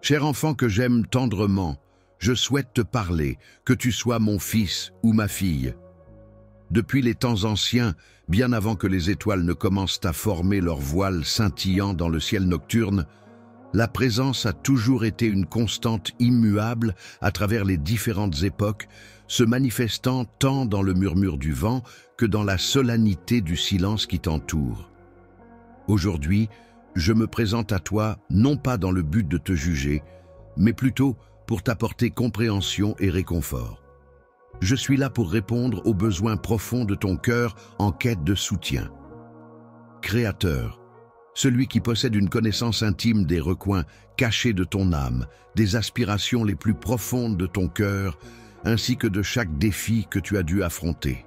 Cher enfant que j'aime tendrement, je souhaite te parler, que tu sois mon fils ou ma fille. Depuis les temps anciens, bien avant que les étoiles ne commencent à former leurs voiles scintillants dans le ciel nocturne, la présence a toujours été une constante immuable à travers les différentes époques, se manifestant tant dans le murmure du vent que dans la solennité du silence qui t'entoure. Aujourd'hui, je me présente à toi non pas dans le but de te juger, mais plutôt pour t'apporter compréhension et réconfort. Je suis là pour répondre aux besoins profonds de ton cœur en quête de soutien. Créateur, celui qui possède une connaissance intime des recoins cachés de ton âme, des aspirations les plus profondes de ton cœur, ainsi que de chaque défi que tu as dû affronter.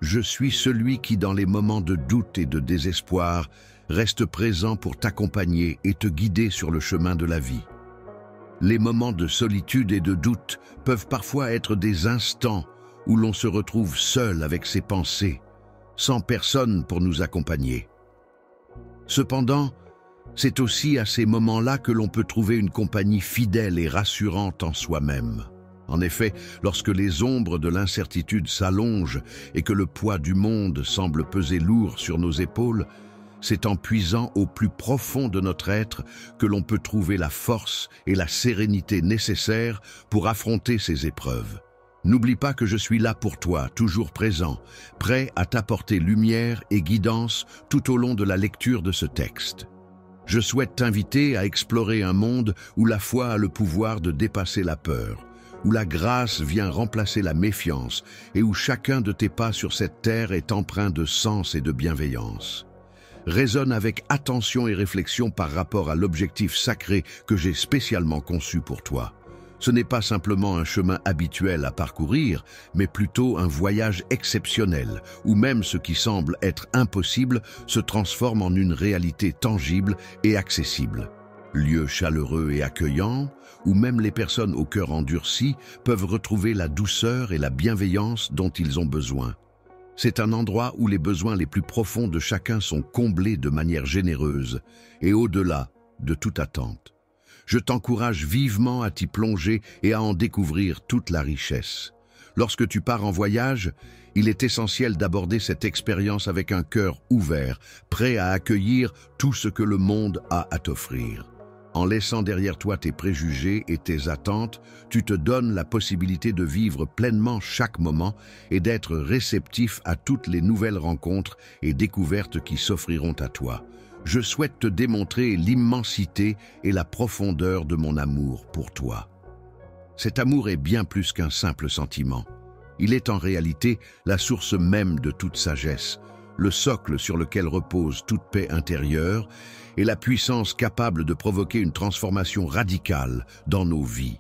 Je suis celui qui, dans les moments de doute et de désespoir, reste présent pour t'accompagner et te guider sur le chemin de la vie. Les moments de solitude et de doute peuvent parfois être des instants où l'on se retrouve seul avec ses pensées, sans personne pour nous accompagner. Cependant, c'est aussi à ces moments-là que l'on peut trouver une compagnie fidèle et rassurante en soi-même. En effet, lorsque les ombres de l'incertitude s'allongent et que le poids du monde semble peser lourd sur nos épaules, c'est en puisant au plus profond de notre être que l'on peut trouver la force et la sérénité nécessaires pour affronter ces épreuves. N'oublie pas que je suis là pour toi, toujours présent, prêt à t'apporter lumière et guidance tout au long de la lecture de ce texte. Je souhaite t'inviter à explorer un monde où la foi a le pouvoir de dépasser la peur, où la grâce vient remplacer la méfiance et où chacun de tes pas sur cette terre est empreint de sens et de bienveillance. Raisonne avec attention et réflexion par rapport à l'objectif sacré que j'ai spécialement conçu pour toi. Ce n'est pas simplement un chemin habituel à parcourir, mais plutôt un voyage exceptionnel, où même ce qui semble être impossible se transforme en une réalité tangible et accessible. Lieu chaleureux et accueillant, où même les personnes au cœur endurci peuvent retrouver la douceur et la bienveillance dont ils ont besoin. C'est un endroit où les besoins les plus profonds de chacun sont comblés de manière généreuse et au-delà de toute attente. Je t'encourage vivement à t'y plonger et à en découvrir toute la richesse. Lorsque tu pars en voyage, il est essentiel d'aborder cette expérience avec un cœur ouvert, prêt à accueillir tout ce que le monde a à t'offrir. En laissant derrière toi tes préjugés et tes attentes, tu te donnes la possibilité de vivre pleinement chaque moment et d'être réceptif à toutes les nouvelles rencontres et découvertes qui s'offriront à toi. Je souhaite te démontrer l'immensité et la profondeur de mon amour pour toi. Cet amour est bien plus qu'un simple sentiment. Il est en réalité la source même de toute sagesse, le socle sur lequel repose toute paix intérieure et la puissance capable de provoquer une transformation radicale dans nos vies.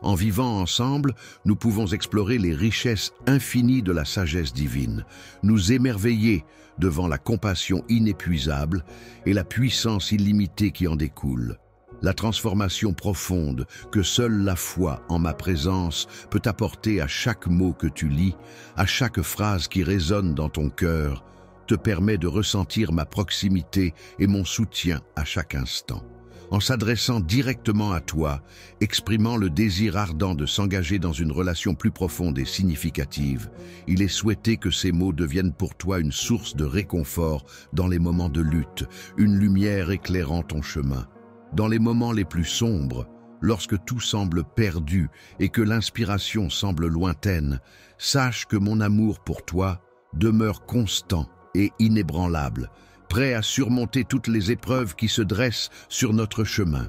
En vivant ensemble, nous pouvons explorer les richesses infinies de la sagesse divine, nous émerveiller devant la compassion inépuisable et la puissance illimitée qui en découle. La transformation profonde que seule la foi en ma présence peut apporter à chaque mot que tu lis, à chaque phrase qui résonne dans ton cœur, te permet de ressentir ma proximité et mon soutien à chaque instant. En s'adressant directement à toi, exprimant le désir ardent de s'engager dans une relation plus profonde et significative, il est souhaité que ces mots deviennent pour toi une source de réconfort dans les moments de lutte, une lumière éclairant ton chemin. Dans les moments les plus sombres, lorsque tout semble perdu et que l'inspiration semble lointaine, sache que mon amour pour toi demeure constant et inébranlable, prêt à surmonter toutes les épreuves qui se dressent sur notre chemin.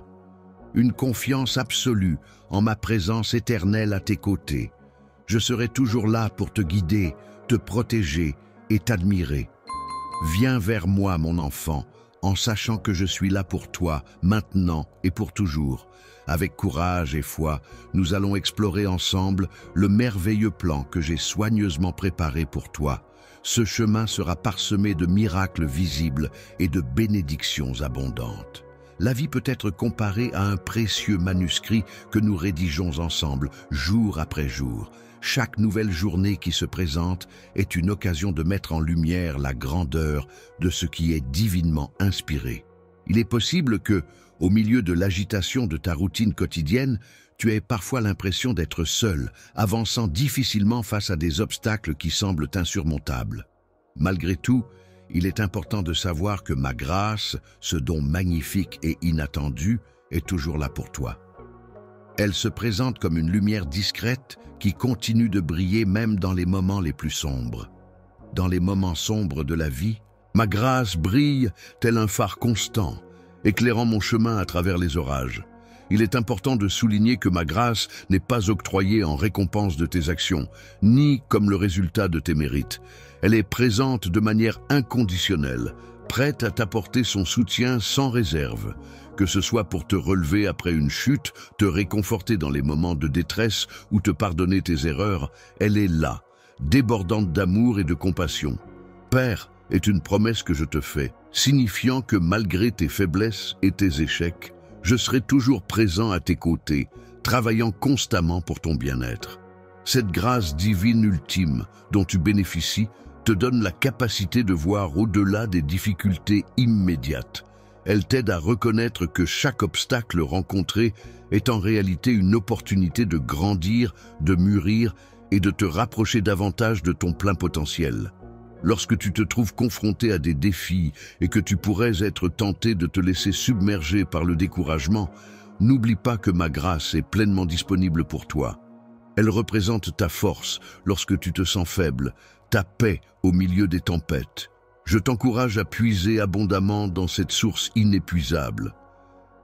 Une confiance absolue en ma présence éternelle à tes côtés. Je serai toujours là pour te guider, te protéger et t'admirer. Viens vers moi, mon enfant, en sachant que je suis là pour toi, maintenant et pour toujours. Avec courage et foi, nous allons explorer ensemble le merveilleux plan que j'ai soigneusement préparé pour toi. Ce chemin sera parsemé de miracles visibles et de bénédictions abondantes. La vie peut être comparée à un précieux manuscrit que nous rédigeons ensemble, jour après jour. Chaque nouvelle journée qui se présente est une occasion de mettre en lumière la grandeur de ce qui est divinement inspiré. Il est possible que, Au milieu de l'agitation de ta routine quotidienne, tu as parfois l'impression d'être seul, avançant difficilement face à des obstacles qui semblent insurmontables. Malgré tout, il est important de savoir que ma grâce, ce don magnifique et inattendu, est toujours là pour toi. Elle se présente comme une lumière discrète qui continue de briller même dans les moments les plus sombres. Dans les moments sombres de la vie, ma grâce brille tel un phare constant, éclairant mon chemin à travers les orages. Il est important de souligner que ma grâce n'est pas octroyée en récompense de tes actions, ni comme le résultat de tes mérites. Elle est présente de manière inconditionnelle, prête à t'apporter son soutien sans réserve. Que ce soit pour te relever après une chute, te réconforter dans les moments de détresse ou te pardonner tes erreurs, elle est là, débordante d'amour et de compassion. Père est une promesse que je te fais, signifiant que malgré tes faiblesses et tes échecs, je serai toujours présent à tes côtés, travaillant constamment pour ton bien-être. Cette grâce divine ultime dont tu bénéficies te donne la capacité de voir au-delà des difficultés immédiates. Elle t'aide à reconnaître que chaque obstacle rencontré est en réalité une opportunité de grandir, de mûrir et de te rapprocher davantage de ton plein potentiel. Lorsque tu te trouves confronté à des défis et que tu pourrais être tenté de te laisser submerger par le découragement, n'oublie pas que ma grâce est pleinement disponible pour toi. Elle représente ta force lorsque tu te sens faible, ta paix au milieu des tempêtes. Je t'encourage à puiser abondamment dans cette source inépuisable.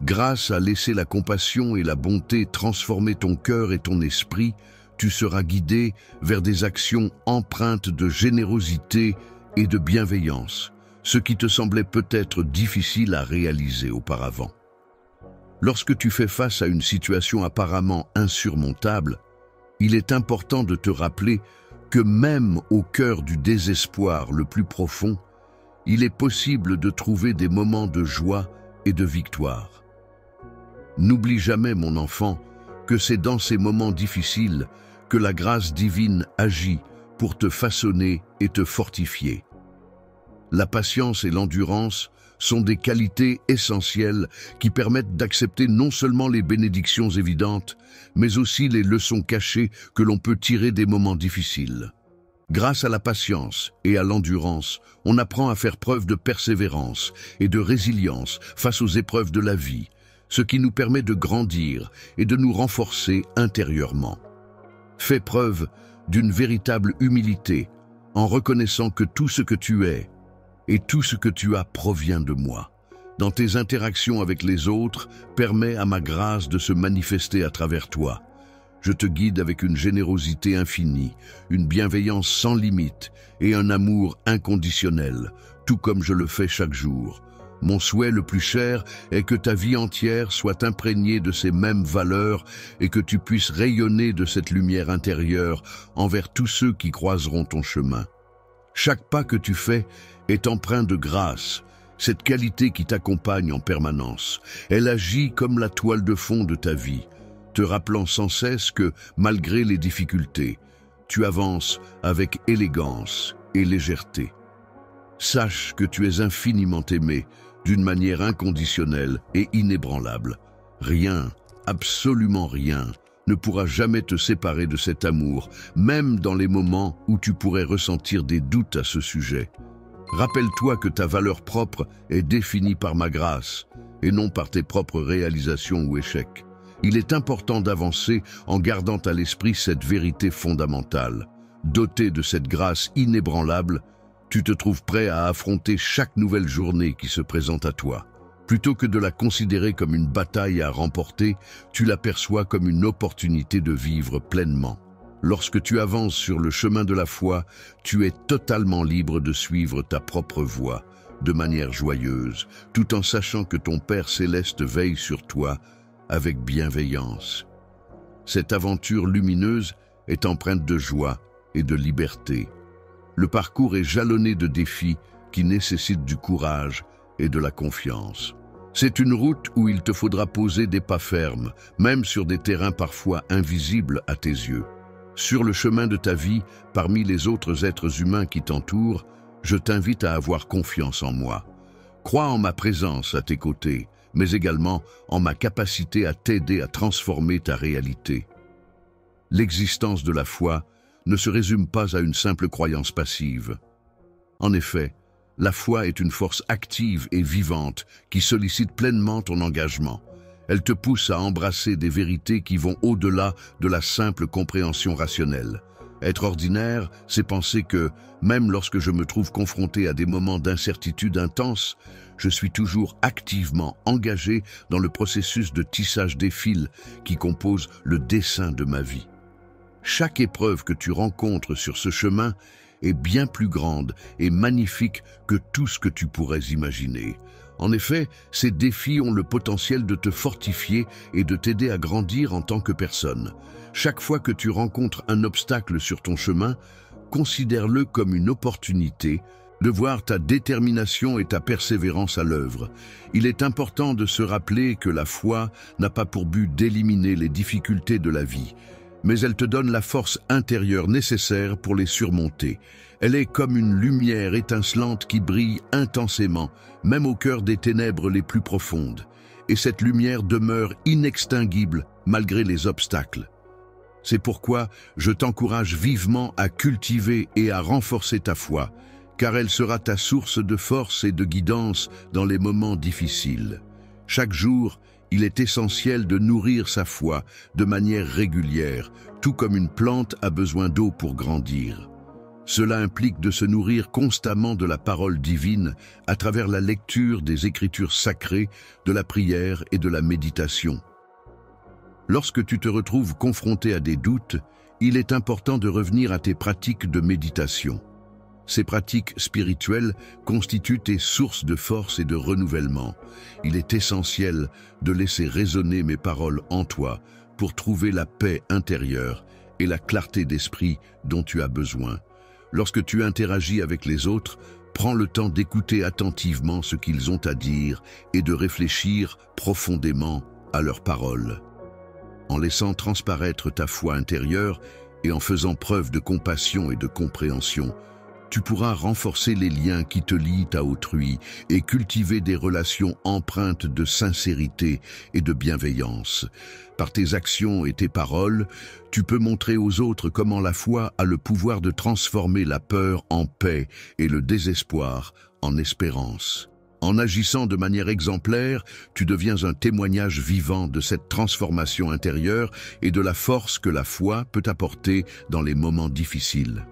Grâce à laisser la compassion et la bonté transformer ton cœur et ton esprit, tu seras guidé vers des actions empreintes de générosité et de bienveillance, ce qui te semblait peut-être difficile à réaliser auparavant. Lorsque tu fais face à une situation apparemment insurmontable, il est important de te rappeler que même au cœur du désespoir le plus profond, il est possible de trouver des moments de joie et de victoire. N'oublie jamais, mon enfant, que c'est dans ces moments difficiles que la grâce divine agit pour te façonner et te fortifier. La patience et l'endurance sont des qualités essentielles qui permettent d'accepter non seulement les bénédictions évidentes, mais aussi les leçons cachées que l'on peut tirer des moments difficiles. Grâce à la patience et à l'endurance, on apprend à faire preuve de persévérance et de résilience face aux épreuves de la vie, ce qui nous permet de grandir et de nous renforcer intérieurement. Fais preuve d'une véritable humilité en reconnaissant que tout ce que tu es et tout ce que tu as provient de moi. Dans tes interactions avec les autres, permets à ma grâce de se manifester à travers toi. Je te guide avec une générosité infinie, une bienveillance sans limite et un amour inconditionnel, tout comme je le fais chaque jour. Mon souhait le plus cher est que ta vie entière soit imprégnée de ces mêmes valeurs et que tu puisses rayonner de cette lumière intérieure envers tous ceux qui croiseront ton chemin. Chaque pas que tu fais est empreint de grâce, cette qualité qui t'accompagne en permanence. Elle agit comme la toile de fond de ta vie, te rappelant sans cesse que, malgré les difficultés, tu avances avec élégance et légèreté. Sache que tu es infiniment aimé, d'une manière inconditionnelle et inébranlable. Rien, absolument rien, ne pourra jamais te séparer de cet amour, même dans les moments où tu pourrais ressentir des doutes à ce sujet. Rappelle-toi que ta valeur propre est définie par ma grâce, et non par tes propres réalisations ou échecs. Il est important d'avancer en gardant à l'esprit cette vérité fondamentale. Doté de cette grâce inébranlable, tu te trouves prêt à affronter chaque nouvelle journée qui se présente à toi. Plutôt que de la considérer comme une bataille à remporter, tu l'aperçois comme une opportunité de vivre pleinement. Lorsque tu avances sur le chemin de la foi, tu es totalement libre de suivre ta propre voie, de manière joyeuse, tout en sachant que ton Père céleste veille sur toi avec bienveillance. Cette aventure lumineuse est empreinte de joie et de liberté. Le parcours est jalonné de défis qui nécessitent du courage et de la confiance. C'est une route où il te faudra poser des pas fermes, même sur des terrains parfois invisibles à tes yeux. Sur le chemin de ta vie, parmi les autres êtres humains qui t'entourent, je t'invite à avoir confiance en moi. Crois en ma présence à tes côtés, mais également en ma capacité à t'aider à transformer ta réalité. L'existence de la foi ne se résume pas à une simple croyance passive. En effet, la foi est une force active et vivante qui sollicite pleinement ton engagement. Elle te pousse à embrasser des vérités qui vont au-delà de la simple compréhension rationnelle. Être ordinaire, c'est penser que, même lorsque je me trouve confronté à des moments d'incertitude intense, je suis toujours activement engagé dans le processus de tissage des fils qui composent le dessin de ma vie. Chaque épreuve que tu rencontres sur ce chemin est bien plus grande et magnifique que tout ce que tu pourrais imaginer. En effet, ces défis ont le potentiel de te fortifier et de t'aider à grandir en tant que personne. Chaque fois que tu rencontres un obstacle sur ton chemin, considère-le comme une opportunité de voir ta détermination et ta persévérance à l'œuvre. Il est important de se rappeler que la foi n'a pas pour but d'éliminer les difficultés de la vie, mais elle te donne la force intérieure nécessaire pour les surmonter. Elle est comme une lumière étincelante qui brille intensément, même au cœur des ténèbres les plus profondes. Et cette lumière demeure inextinguible malgré les obstacles. C'est pourquoi je t'encourage vivement à cultiver et à renforcer ta foi, car elle sera ta source de force et de guidance dans les moments difficiles. Chaque jour, il est essentiel de nourrir sa foi de manière régulière, tout comme une plante a besoin d'eau pour grandir. Cela implique de se nourrir constamment de la parole divine à travers la lecture des Écritures sacrées, de la prière et de la méditation. Lorsque tu te retrouves confronté à des doutes, il est important de revenir à tes pratiques de méditation. Ces pratiques spirituelles constituent tes sources de force et de renouvellement. Il est essentiel de laisser résonner mes paroles en toi pour trouver la paix intérieure et la clarté d'esprit dont tu as besoin. Lorsque tu interagis avec les autres, prends le temps d'écouter attentivement ce qu'ils ont à dire et de réfléchir profondément à leurs paroles. En laissant transparaître ta foi intérieure et en faisant preuve de compassion et de compréhension, tu pourras renforcer les liens qui te lient à autrui et cultiver des relations empreintes de sincérité et de bienveillance. Par tes actions et tes paroles, tu peux montrer aux autres comment la foi a le pouvoir de transformer la peur en paix et le désespoir en espérance. En agissant de manière exemplaire, tu deviens un témoignage vivant de cette transformation intérieure et de la force que la foi peut apporter dans les moments difficiles.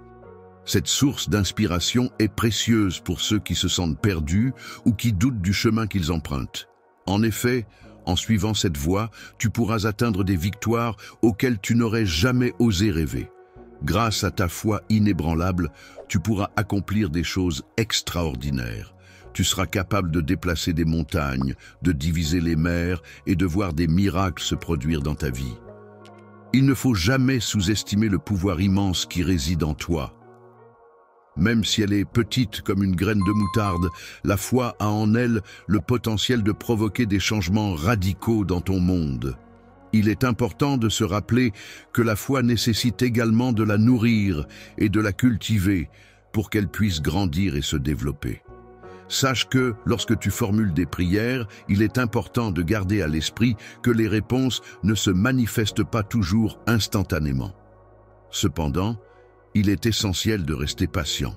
Cette source d'inspiration est précieuse pour ceux qui se sentent perdus ou qui doutent du chemin qu'ils empruntent. En effet, en suivant cette voie, tu pourras atteindre des victoires auxquelles tu n'aurais jamais osé rêver. Grâce à ta foi inébranlable, tu pourras accomplir des choses extraordinaires. Tu seras capable de déplacer des montagnes, de diviser les mers et de voir des miracles se produire dans ta vie. Il ne faut jamais sous-estimer le pouvoir immense qui réside en toi. Même si elle est petite comme une graine de moutarde, la foi a en elle le potentiel de provoquer des changements radicaux dans ton monde. Il est important de se rappeler que la foi nécessite également de la nourrir et de la cultiver pour qu'elle puisse grandir et se développer. Sache que, lorsque tu formules des prières, il est important de garder à l'esprit que les réponses ne se manifestent pas toujours instantanément. Cependant, il est essentiel de rester patient,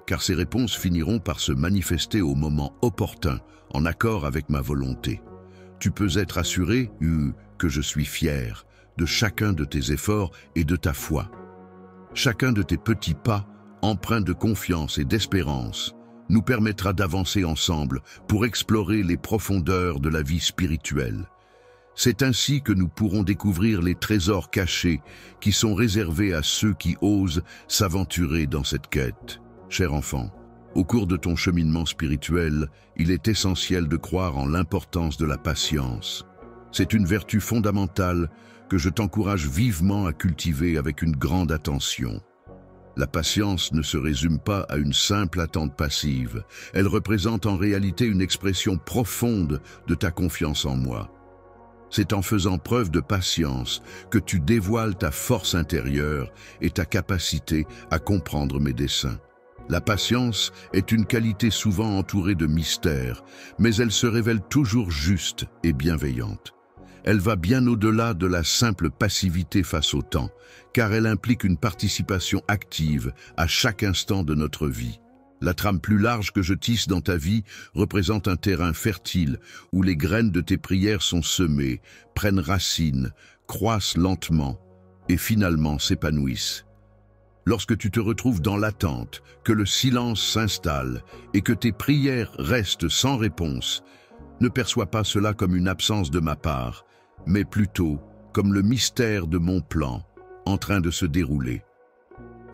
car ces réponses finiront par se manifester au moment opportun, en accord avec ma volonté. Tu peux être assuré que je suis fier de chacun de tes efforts et de ta foi. Chacun de tes petits pas, empreints de confiance et d'espérance, nous permettra d'avancer ensemble pour explorer les profondeurs de la vie spirituelle. C'est ainsi que nous pourrons découvrir les trésors cachés qui sont réservés à ceux qui osent s'aventurer dans cette quête. Cher enfant, au cours de ton cheminement spirituel, il est essentiel de croire en l'importance de la patience. C'est une vertu fondamentale que je t'encourage vivement à cultiver avec une grande attention. La patience ne se résume pas à une simple attente passive. Elle représente en réalité une expression profonde de ta confiance en moi. C'est en faisant preuve de patience que tu dévoiles ta force intérieure et ta capacité à comprendre mes desseins. La patience est une qualité souvent entourée de mystères, mais elle se révèle toujours juste et bienveillante. Elle va bien au-delà de la simple passivité face au temps, car elle implique une participation active à chaque instant de notre vie. La trame plus large que je tisse dans ta vie représente un terrain fertile où les graines de tes prières sont semées, prennent racine, croissent lentement et finalement s'épanouissent. Lorsque tu te retrouves dans l'attente, que le silence s'installe et que tes prières restent sans réponse, ne perçois pas cela comme une absence de ma part, mais plutôt comme le mystère de mon plan en train de se dérouler.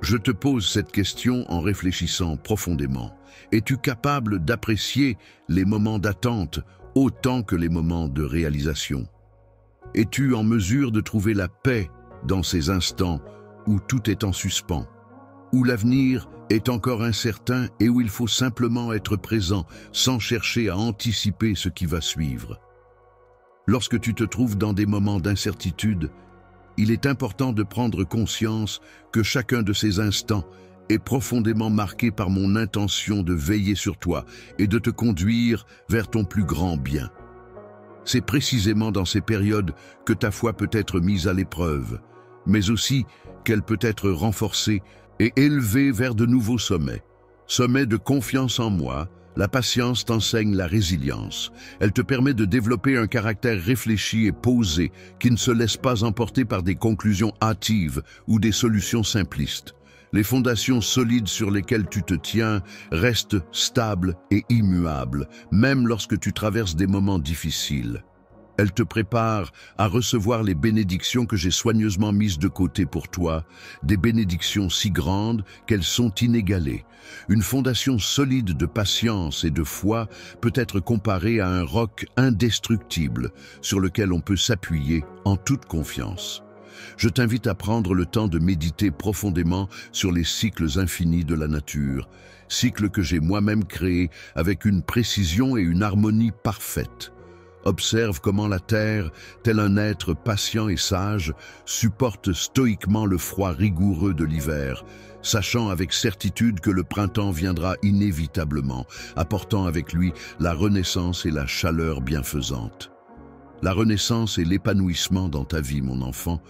Je te pose cette question en réfléchissant profondément. Es-tu capable d'apprécier les moments d'attente autant que les moments de réalisation? Es-tu en mesure de trouver la paix dans ces instants où tout est en suspens, où l'avenir est encore incertain et où il faut simplement être présent sans chercher à anticiper ce qui va suivre? Lorsque tu te trouves dans des moments d'incertitude, il est important de prendre conscience que chacun de ces instants est profondément marqué par mon intention de veiller sur toi et de te conduire vers ton plus grand bien. C'est précisément dans ces périodes que ta foi peut être mise à l'épreuve, mais aussi qu'elle peut être renforcée et élevée vers de nouveaux sommets. Sommets de confiance en moi. La patience t'enseigne la résilience. Elle te permet de développer un caractère réfléchi et posé qui ne se laisse pas emporter par des conclusions hâtives ou des solutions simplistes. Les fondations solides sur lesquelles tu te tiens restent stables et immuables, même lorsque tu traverses des moments difficiles. Elle te prépare à recevoir les bénédictions que j'ai soigneusement mises de côté pour toi, des bénédictions si grandes qu'elles sont inégalées. Une fondation solide de patience et de foi peut être comparée à un roc indestructible sur lequel on peut s'appuyer en toute confiance. Je t'invite à prendre le temps de méditer profondément sur les cycles infinis de la nature, cycles que j'ai moi-même créés avec une précision et une harmonie parfaites. Observe comment la terre, tel un être patient et sage, supporte stoïquement le froid rigoureux de l'hiver, sachant avec certitude que le printemps viendra inévitablement, apportant avec lui la renaissance et la chaleur bienfaisante. La renaissance et l'épanouissement dans ta vie, mon enfant,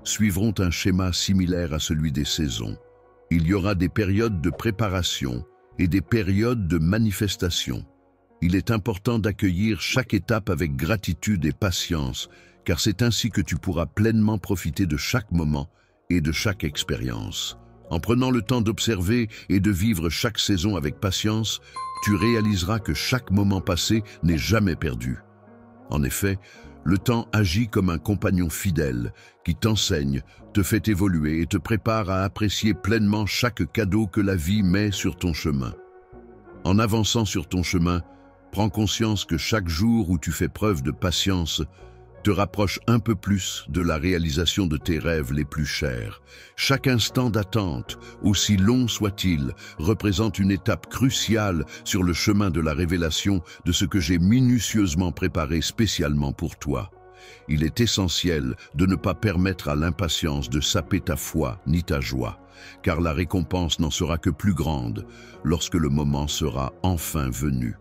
suivront un schéma similaire à celui des saisons. Il y aura des périodes de préparation et des périodes de manifestation. Il est important d'accueillir chaque étape avec gratitude et patience, car c'est ainsi que tu pourras pleinement profiter de chaque moment et de chaque expérience. En prenant le temps d'observer et de vivre chaque saison avec patience, tu réaliseras que chaque moment passé n'est jamais perdu. En effet, le temps agit comme un compagnon fidèle qui t'enseigne, te fait évoluer et te prépare à apprécier pleinement chaque cadeau que la vie met sur ton chemin. En avançant sur ton chemin, prends conscience que chaque jour où tu fais preuve de patience te rapproche un peu plus de la réalisation de tes rêves les plus chers. Chaque instant d'attente, aussi long soit-il, représente une étape cruciale sur le chemin de la révélation de ce que j'ai minutieusement préparé spécialement pour toi. Il est essentiel de ne pas permettre à l'impatience de saper ta foi ni ta joie, car la récompense n'en sera que plus grande lorsque le moment sera enfin venu.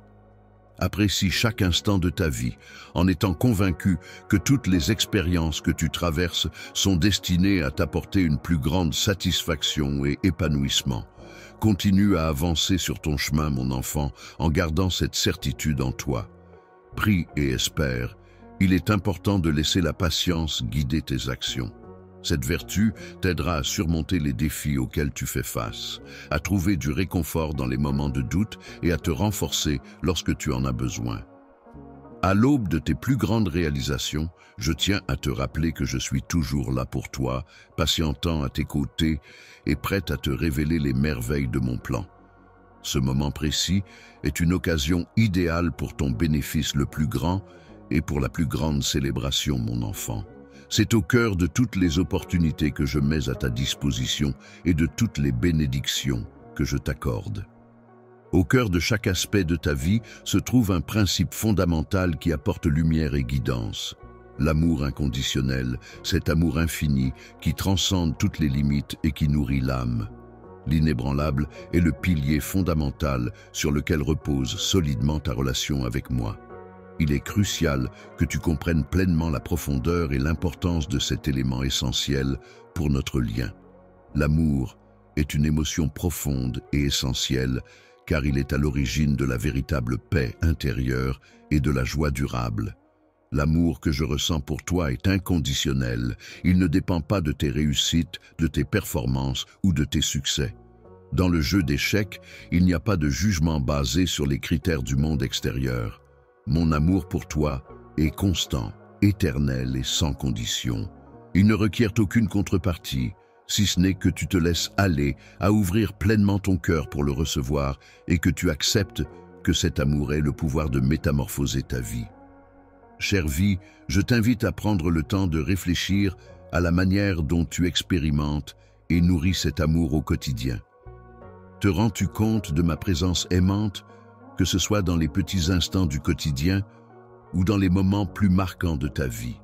Apprécie chaque instant de ta vie en étant convaincu que toutes les expériences que tu traverses sont destinées à t'apporter une plus grande satisfaction et épanouissement. Continue à avancer sur ton chemin, mon enfant, en gardant cette certitude en toi. Prie et espère. Il est important de laisser la patience guider tes actions. Cette vertu t'aidera à surmonter les défis auxquels tu fais face, à trouver du réconfort dans les moments de doute et à te renforcer lorsque tu en as besoin. À l'aube de tes plus grandes réalisations, je tiens à te rappeler que je suis toujours là pour toi, patientant à tes côtés et prête à te révéler les merveilles de mon plan. Ce moment précis est une occasion idéale pour ton bénéfice le plus grand et pour la plus grande célébration, mon enfant. C'est au cœur de toutes les opportunités que je mets à ta disposition et de toutes les bénédictions que je t'accorde. Au cœur de chaque aspect de ta vie se trouve un principe fondamental qui apporte lumière et guidance. L'amour inconditionnel, cet amour infini qui transcende toutes les limites et qui nourrit l'âme. L'inébranlable est le pilier fondamental sur lequel repose solidement ta relation avec moi. Il est crucial que tu comprennes pleinement la profondeur et l'importance de cet élément essentiel pour notre lien. L'amour est une émotion profonde et essentielle car il est à l'origine de la véritable paix intérieure et de la joie durable. L'amour que je ressens pour toi est inconditionnel. Il ne dépend pas de tes réussites, de tes performances ou de tes succès. Dans le jeu d'échecs, il n'y a pas de jugement basé sur les critères du monde extérieur. Mon amour pour toi est constant, éternel et sans condition. Il ne requiert aucune contrepartie, si ce n'est que tu te laisses aller à ouvrir pleinement ton cœur pour le recevoir et que tu acceptes que cet amour ait le pouvoir de métamorphoser ta vie. Chère vie, je t'invite à prendre le temps de réfléchir à la manière dont tu expérimentes et nourris cet amour au quotidien. Te rends-tu compte de ma présence aimante, que ce soit dans les petits instants du quotidien ou dans les moments plus marquants de ta vie?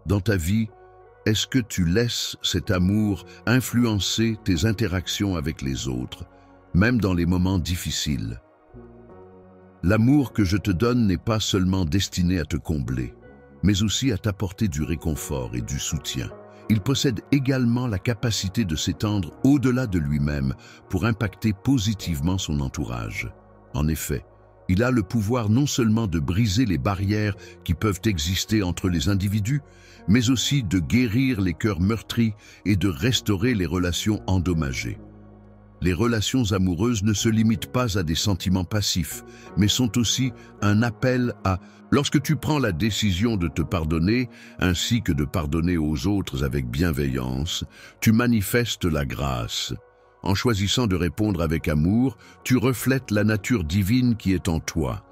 Dans ta vie, est-ce que tu laisses cet amour influencer tes interactions avec les autres, même dans les moments difficiles? L'amour que je te donne n'est pas seulement destiné à te combler, mais aussi à t'apporter du réconfort et du soutien. Il possède également la capacité de s'étendre au-delà de lui-même pour impacter positivement son entourage. En effet, il a le pouvoir non seulement de briser les barrières qui peuvent exister entre les individus, mais aussi de guérir les cœurs meurtris et de restaurer les relations endommagées. Les relations amoureuses ne se limitent pas à des sentiments passifs, mais sont aussi un appel à... Lorsque tu prends la décision de te pardonner, ainsi que de pardonner aux autres avec bienveillance, tu manifestes la grâce. En choisissant de répondre avec amour, tu reflètes la nature divine qui est en toi.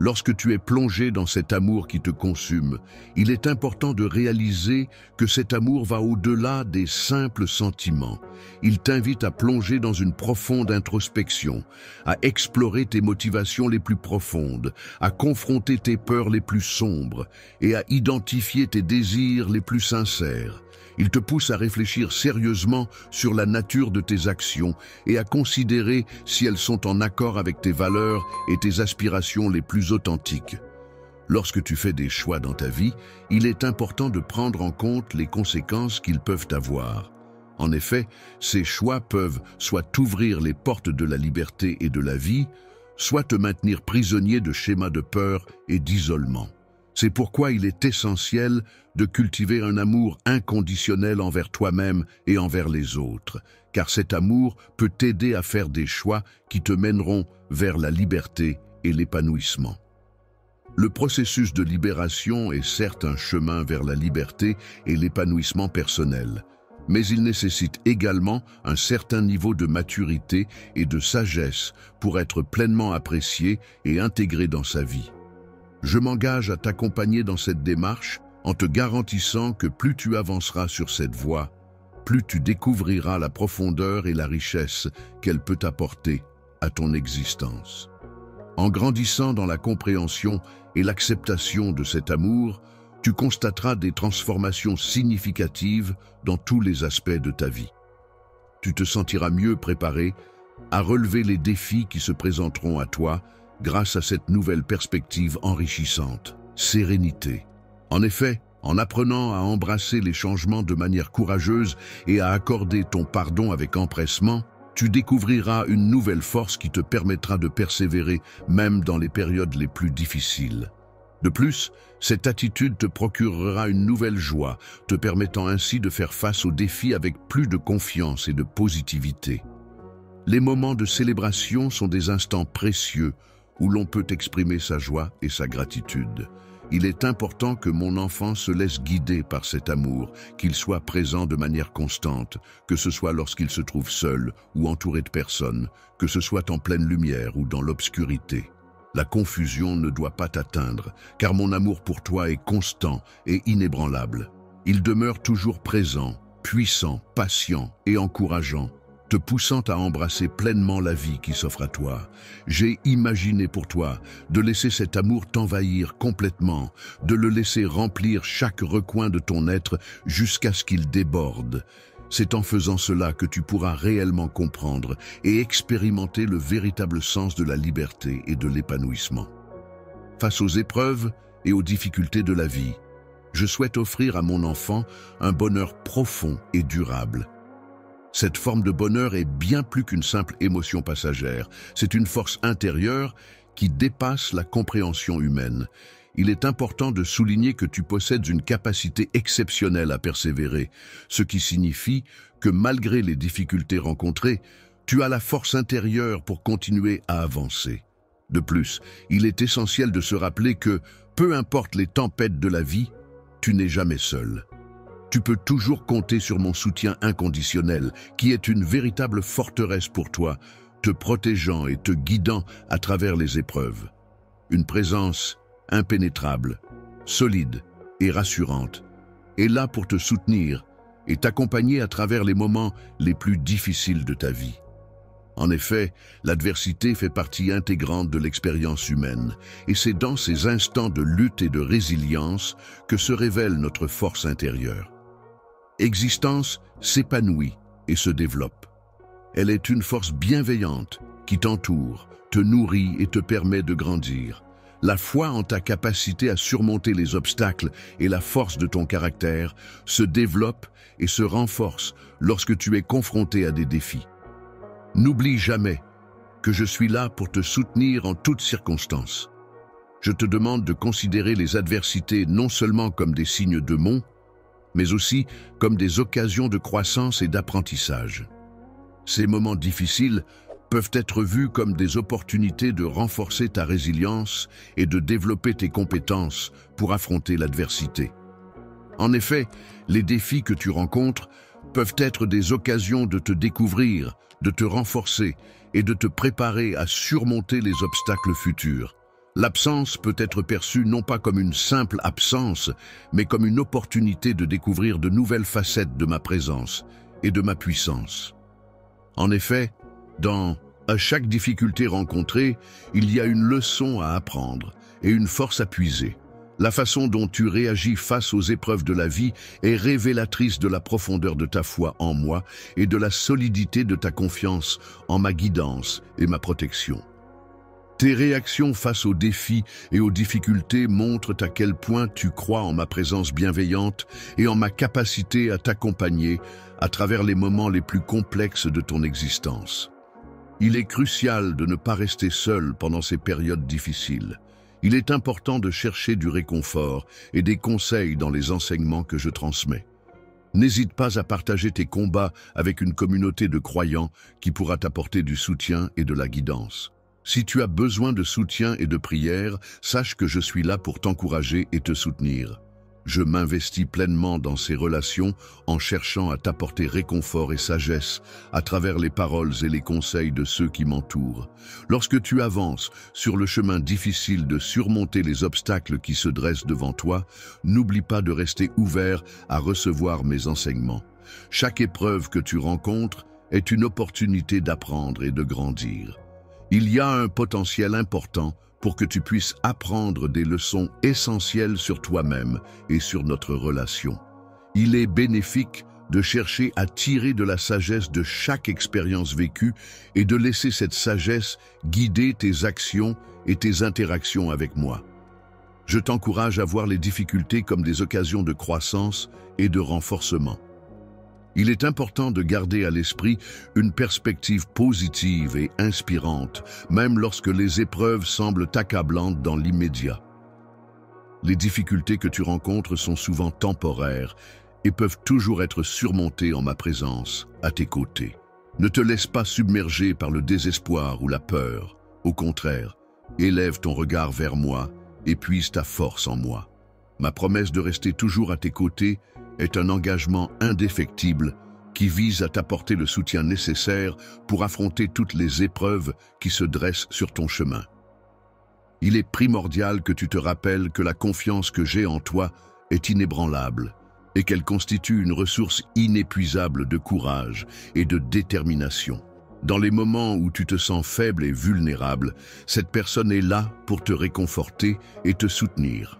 Lorsque tu es plongé dans cet amour qui te consume, il est important de réaliser que cet amour va au-delà des simples sentiments. Il t'invite à plonger dans une profonde introspection, à explorer tes motivations les plus profondes, à confronter tes peurs les plus sombres et à identifier tes désirs les plus sincères. Il te pousse à réfléchir sérieusement sur la nature de tes actions et à considérer si elles sont en accord avec tes valeurs et tes aspirations les plus authentiques. Lorsque tu fais des choix dans ta vie, il est important de prendre en compte les conséquences qu'ils peuvent avoir. En effet, ces choix peuvent soit t'ouvrir les portes de la liberté et de la vie, soit te maintenir prisonnier de schémas de peur et d'isolement. C'est pourquoi il est essentiel de cultiver un amour inconditionnel envers toi-même et envers les autres, car cet amour peut t'aider à faire des choix qui te mèneront vers la liberté et l'épanouissement. Le processus de libération est certes un chemin vers la liberté et l'épanouissement personnel, mais il nécessite également un certain niveau de maturité et de sagesse pour être pleinement apprécié et intégré dans sa vie. Je m'engage à t'accompagner dans cette démarche en te garantissant que plus tu avanceras sur cette voie, plus tu découvriras la profondeur et la richesse qu'elle peut apporter à ton existence. En grandissant dans la compréhension et l'acceptation de cet amour, tu constateras des transformations significatives dans tous les aspects de ta vie. Tu te sentiras mieux préparé à relever les défis qui se présenteront à toi grâce à cette nouvelle perspective enrichissante, sérénité. En effet, en apprenant à embrasser les changements de manière courageuse et à accorder ton pardon avec empressement, tu découvriras une nouvelle force qui te permettra de persévérer même dans les périodes les plus difficiles. De plus, cette attitude te procurera une nouvelle joie, te permettant ainsi de faire face aux défis avec plus de confiance et de positivité. Les moments de célébration sont des instants précieux où l'on peut exprimer sa joie et sa gratitude. Il est important que mon enfant se laisse guider par cet amour, qu'il soit présent de manière constante, que ce soit lorsqu'il se trouve seul ou entouré de personnes, que ce soit en pleine lumière ou dans l'obscurité. La confusion ne doit pas t'atteindre, car mon amour pour toi est constant et inébranlable. Il demeure toujours présent, puissant, patient et encourageant, te poussant à embrasser pleinement la vie qui s'offre à toi. J'ai imaginé pour toi de laisser cet amour t'envahir complètement, de le laisser remplir chaque recoin de ton être jusqu'à ce qu'il déborde. C'est en faisant cela que tu pourras réellement comprendre et expérimenter le véritable sens de la liberté et de l'épanouissement. Face aux épreuves et aux difficultés de la vie, je souhaite offrir à mon enfant un bonheur profond et durable. Cette forme de bonheur est bien plus qu'une simple émotion passagère. C'est une force intérieure qui dépasse la compréhension humaine. Il est important de souligner que tu possèdes une capacité exceptionnelle à persévérer, ce qui signifie que malgré les difficultés rencontrées, tu as la force intérieure pour continuer à avancer. De plus, il est essentiel de se rappeler que, peu importe les tempêtes de la vie, tu n'es jamais seul. Tu peux toujours compter sur mon soutien inconditionnel, qui est une véritable forteresse pour toi, te protégeant et te guidant à travers les épreuves. Une présence impénétrable, solide et rassurante est là pour te soutenir et t'accompagner à travers les moments les plus difficiles de ta vie. En effet, l'adversité fait partie intégrante de l'expérience humaine, et c'est dans ces instants de lutte et de résilience que se révèle notre force intérieure. Existence s'épanouit et se développe. Elle est une force bienveillante qui t'entoure, te nourrit et te permet de grandir. La foi en ta capacité à surmonter les obstacles et la force de ton caractère se développe et se renforce lorsque tu es confronté à des défis. N'oublie jamais que je suis là pour te soutenir en toutes circonstances. Je te demande de considérer les adversités non seulement comme des signes de mon, mais aussi comme des occasions de croissance et d'apprentissage. Ces moments difficiles peuvent être vus comme des opportunités de renforcer ta résilience et de développer tes compétences pour affronter l'adversité. En effet, les défis que tu rencontres peuvent être des occasions de te découvrir, de te renforcer et de te préparer à surmonter les obstacles futurs. L'absence peut être perçue non pas comme une simple absence, mais comme une opportunité de découvrir de nouvelles facettes de ma présence et de ma puissance. En effet, à chaque difficulté rencontrée, il y a une leçon à apprendre et une force à puiser. La façon dont tu réagis face aux épreuves de la vie est révélatrice de la profondeur de ta foi en moi et de la solidité de ta confiance en ma guidance et ma protection. Tes réactions face aux défis et aux difficultés montrent à quel point tu crois en ma présence bienveillante et en ma capacité à t'accompagner à travers les moments les plus complexes de ton existence. Il est crucial de ne pas rester seul pendant ces périodes difficiles. Il est important de chercher du réconfort et des conseils dans les enseignements que je transmets. N'hésite pas à partager tes combats avec une communauté de croyants qui pourra t'apporter du soutien et de la guidance. Si tu as besoin de soutien et de prière, sache que je suis là pour t'encourager et te soutenir. Je m'investis pleinement dans ces relations en cherchant à t'apporter réconfort et sagesse à travers les paroles et les conseils de ceux qui m'entourent. Lorsque tu avances sur le chemin difficile de surmonter les obstacles qui se dressent devant toi, n'oublie pas de rester ouvert à recevoir mes enseignements. Chaque épreuve que tu rencontres est une opportunité d'apprendre et de grandir. Il y a un potentiel important pour que tu puisses apprendre des leçons essentielles sur toi-même et sur notre relation. Il est bénéfique de chercher à tirer de la sagesse de chaque expérience vécue et de laisser cette sagesse guider tes actions et tes interactions avec moi. Je t'encourage à voir les difficultés comme des occasions de croissance et de renforcement. Il est important de garder à l'esprit une perspective positive et inspirante, même lorsque les épreuves semblent accablantes dans l'immédiat. Les difficultés que tu rencontres sont souvent temporaires et peuvent toujours être surmontées en ma présence, à tes côtés. Ne te laisse pas submerger par le désespoir ou la peur. Au contraire, élève ton regard vers moi et puise ta force en moi. Ma promesse de rester toujours à tes côtés est un engagement indéfectible qui vise à t'apporter le soutien nécessaire pour affronter toutes les épreuves qui se dressent sur ton chemin. Il est primordial que tu te rappelles que la confiance que j'ai en toi est inébranlable et qu'elle constitue une ressource inépuisable de courage et de détermination. Dans les moments où tu te sens faible et vulnérable, cette personne est là pour te réconforter et te soutenir.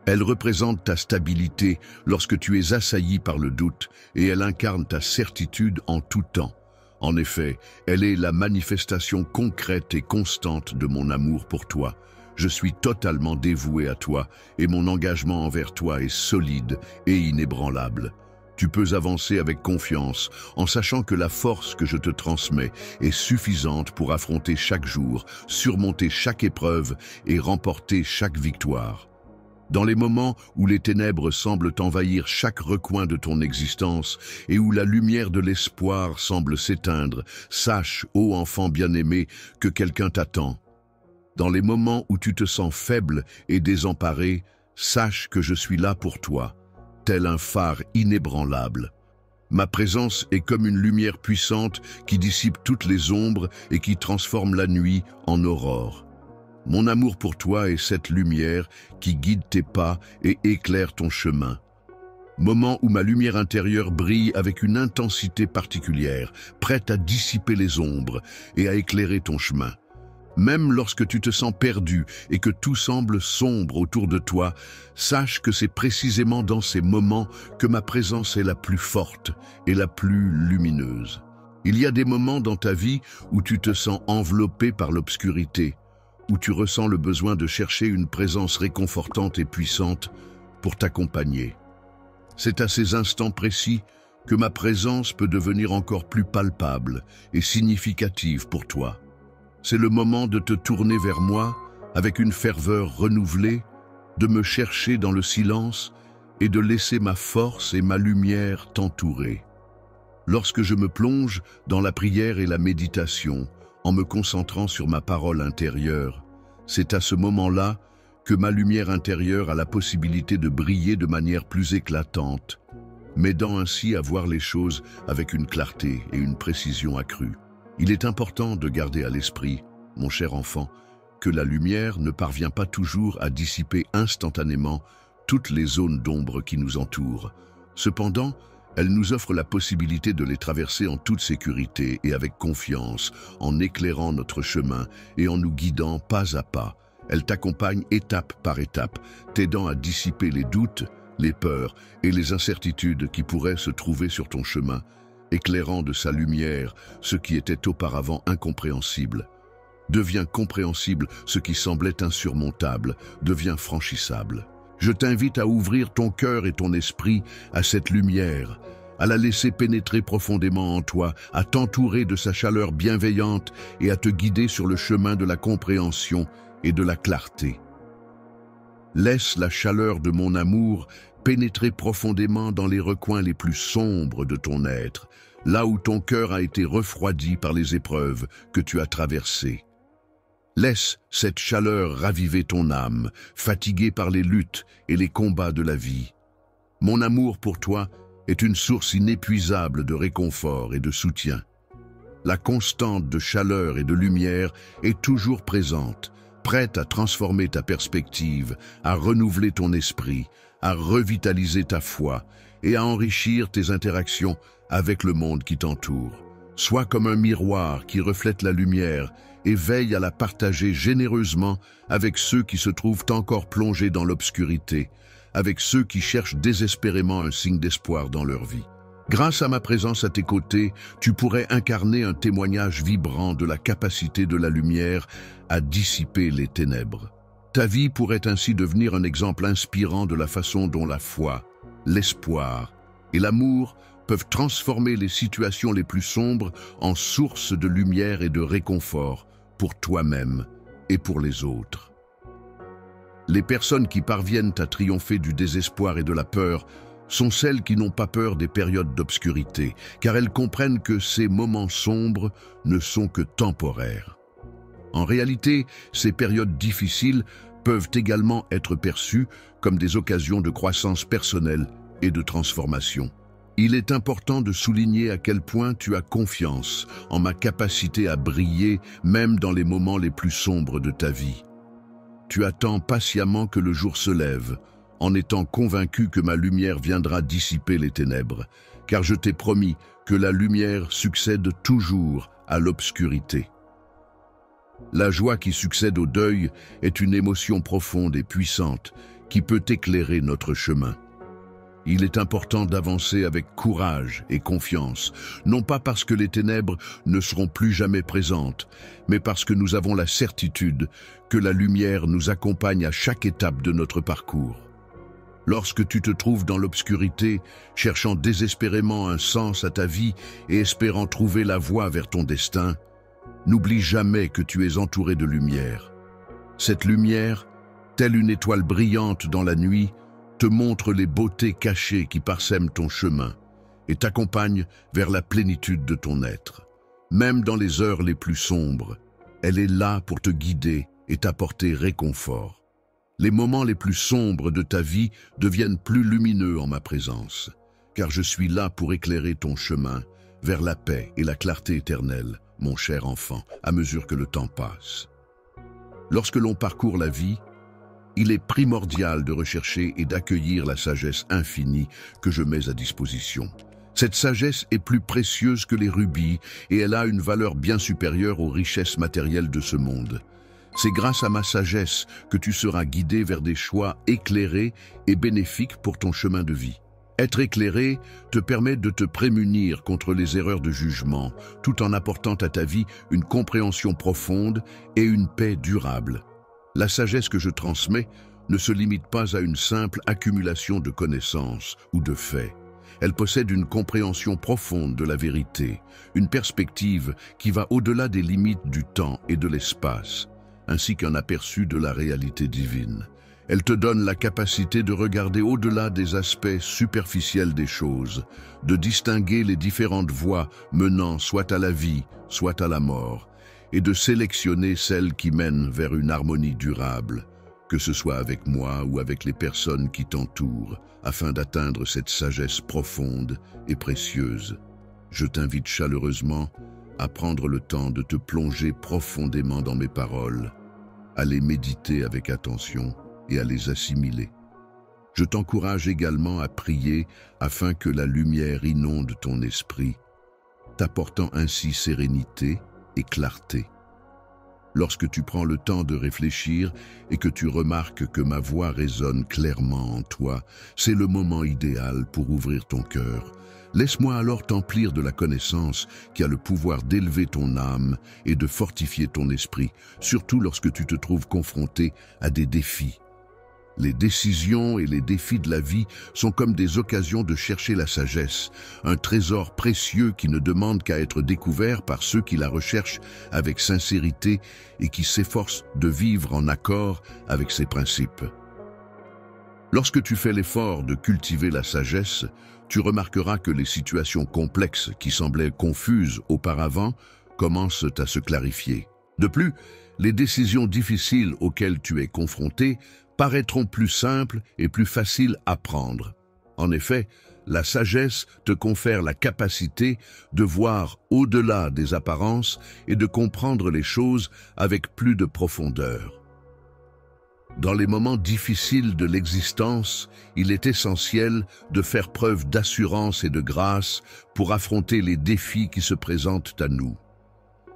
Elle représente ta stabilité lorsque tu es assailli par le doute et elle incarne ta certitude en tout temps. En effet, elle est la manifestation concrète et constante de mon amour pour toi. Je suis totalement dévoué à toi et mon engagement envers toi est solide et inébranlable. Tu peux avancer avec confiance en sachant que la force que je te transmets est suffisante pour affronter chaque jour, surmonter chaque épreuve et remporter chaque victoire. Dans les moments où les ténèbres semblent envahir chaque recoin de ton existence et où la lumière de l'espoir semble s'éteindre, sache, ô enfant bien-aimé, que quelqu'un t'attend. Dans les moments où tu te sens faible et désemparé, sache que je suis là pour toi, tel un phare inébranlable. Ma présence est comme une lumière puissante qui dissipe toutes les ombres et qui transforme la nuit en aurore. Mon amour pour toi est cette lumière qui guide tes pas et éclaire ton chemin. Moment où ma lumière intérieure brille avec une intensité particulière, prête à dissiper les ombres et à éclairer ton chemin. Même lorsque tu te sens perdu et que tout semble sombre autour de toi, sache que c'est précisément dans ces moments que ma présence est la plus forte et la plus lumineuse. Il y a des moments dans ta vie où tu te sens enveloppé par l'obscurité, où tu ressens le besoin de chercher une présence réconfortante et puissante pour t'accompagner. C'est à ces instants précis que ma présence peut devenir encore plus palpable et significative pour toi. C'est le moment de te tourner vers moi avec une ferveur renouvelée, de me chercher dans le silence et de laisser ma force et ma lumière t'entourer. Lorsque je me plonge dans la prière et la méditation, en me concentrant sur ma parole intérieure, c'est à ce moment-là que ma lumière intérieure a la possibilité de briller de manière plus éclatante, m'aidant ainsi à voir les choses avec une clarté et une précision accrues. Il est important de garder à l'esprit, mon cher enfant, que la lumière ne parvient pas toujours à dissiper instantanément toutes les zones d'ombre qui nous entourent. Cependant, elle nous offre la possibilité de les traverser en toute sécurité et avec confiance, en éclairant notre chemin et en nous guidant pas à pas. Elle t'accompagne étape par étape, t'aidant à dissiper les doutes, les peurs et les incertitudes qui pourraient se trouver sur ton chemin, éclairant de sa lumière ce qui était auparavant incompréhensible. Devient compréhensible ce qui semblait insurmontable, devient franchissable. Je t'invite à ouvrir ton cœur et ton esprit à cette lumière, à la laisser pénétrer profondément en toi, à t'entourer de sa chaleur bienveillante et à te guider sur le chemin de la compréhension et de la clarté. Laisse la chaleur de mon amour pénétrer profondément dans les recoins les plus sombres de ton être, là où ton cœur a été refroidi par les épreuves que tu as traversées. Laisse cette chaleur raviver ton âme, fatiguée par les luttes et les combats de la vie. Mon amour pour toi est une source inépuisable de réconfort et de soutien. La constante de chaleur et de lumière est toujours présente, prête à transformer ta perspective, à renouveler ton esprit, à revitaliser ta foi et à enrichir tes interactions avec le monde qui t'entoure. Sois comme un miroir qui reflète la lumière et veille à la partager généreusement avec ceux qui se trouvent encore plongés dans l'obscurité, avec ceux qui cherchent désespérément un signe d'espoir dans leur vie. Grâce à ma présence à tes côtés, tu pourrais incarner un témoignage vibrant de la capacité de la lumière à dissiper les ténèbres. Ta vie pourrait ainsi devenir un exemple inspirant de la façon dont la foi, l'espoir et l'amour peuvent transformer les situations les plus sombres en source de lumière et de réconfort pour toi-même et pour les autres. Les personnes qui parviennent à triompher du désespoir et de la peur sont celles qui n'ont pas peur des périodes d'obscurité, car elles comprennent que ces moments sombres ne sont que temporaires. En réalité, ces périodes difficiles peuvent également être perçues comme des occasions de croissance personnelle et de transformation. Il est important de souligner à quel point tu as confiance en ma capacité à briller même dans les moments les plus sombres de ta vie. Tu attends patiemment que le jour se lève, en étant convaincu que ma lumière viendra dissiper les ténèbres, car je t'ai promis que la lumière succède toujours à l'obscurité. La joie qui succède au deuil est une émotion profonde et puissante qui peut éclairer notre chemin. Il est important d'avancer avec courage et confiance, non pas parce que les ténèbres ne seront plus jamais présentes, mais parce que nous avons la certitude que la lumière nous accompagne à chaque étape de notre parcours. Lorsque tu te trouves dans l'obscurité, cherchant désespérément un sens à ta vie et espérant trouver la voie vers ton destin, n'oublie jamais que tu es entouré de lumière. Cette lumière, telle une étoile brillante dans la nuit, te montre les beautés cachées qui parsèment ton chemin et t'accompagne vers la plénitude de ton être. Même dans les heures les plus sombres, elle est là pour te guider et t'apporter réconfort. Les moments les plus sombres de ta vie deviennent plus lumineux en ma présence, car je suis là pour éclairer ton chemin vers la paix et la clarté éternelle, mon cher enfant, à mesure que le temps passe. Lorsque l'on parcourt la vie, il est primordial de rechercher et d'accueillir la sagesse infinie que je mets à disposition. Cette sagesse est plus précieuse que les rubis et elle a une valeur bien supérieure aux richesses matérielles de ce monde. C'est grâce à ma sagesse que tu seras guidé vers des choix éclairés et bénéfiques pour ton chemin de vie. Être éclairé te permet de te prémunir contre les erreurs de jugement, tout en apportant à ta vie une compréhension profonde et une paix durable. La sagesse que je transmets ne se limite pas à une simple accumulation de connaissances ou de faits. Elle possède une compréhension profonde de la vérité, une perspective qui va au-delà des limites du temps et de l'espace, ainsi qu'un aperçu de la réalité divine. Elle te donne la capacité de regarder au-delà des aspects superficiels des choses, de distinguer les différentes voies menant soit à la vie, soit à la mort, et de sélectionner celles qui mènent vers une harmonie durable, que ce soit avec moi ou avec les personnes qui t'entourent, afin d'atteindre cette sagesse profonde et précieuse. Je t'invite chaleureusement à prendre le temps de te plonger profondément dans mes paroles, à les méditer avec attention et à les assimiler. Je t'encourage également à prier afin que la lumière inonde ton esprit, t'apportant ainsi sérénité et clarté. Lorsque tu prends le temps de réfléchir et que tu remarques que ma voix résonne clairement en toi, c'est le moment idéal pour ouvrir ton cœur. Laisse-moi alors t'emplir de la connaissance qui a le pouvoir d'élever ton âme et de fortifier ton esprit, surtout lorsque tu te trouves confronté à des défis. Les décisions et les défis de la vie sont comme des occasions de chercher la sagesse, un trésor précieux qui ne demande qu'à être découvert par ceux qui la recherchent avec sincérité et qui s'efforcent de vivre en accord avec ses principes. Lorsque tu fais l'effort de cultiver la sagesse, tu remarqueras que les situations complexes qui semblaient confuses auparavant commencent à se clarifier. De plus, les décisions difficiles auxquelles tu es confronté paraîtront plus simples et plus faciles à prendre. En effet, la sagesse te confère la capacité de voir au-delà des apparences et de comprendre les choses avec plus de profondeur. Dans les moments difficiles de l'existence, il est essentiel de faire preuve d'assurance et de grâce pour affronter les défis qui se présentent à nous.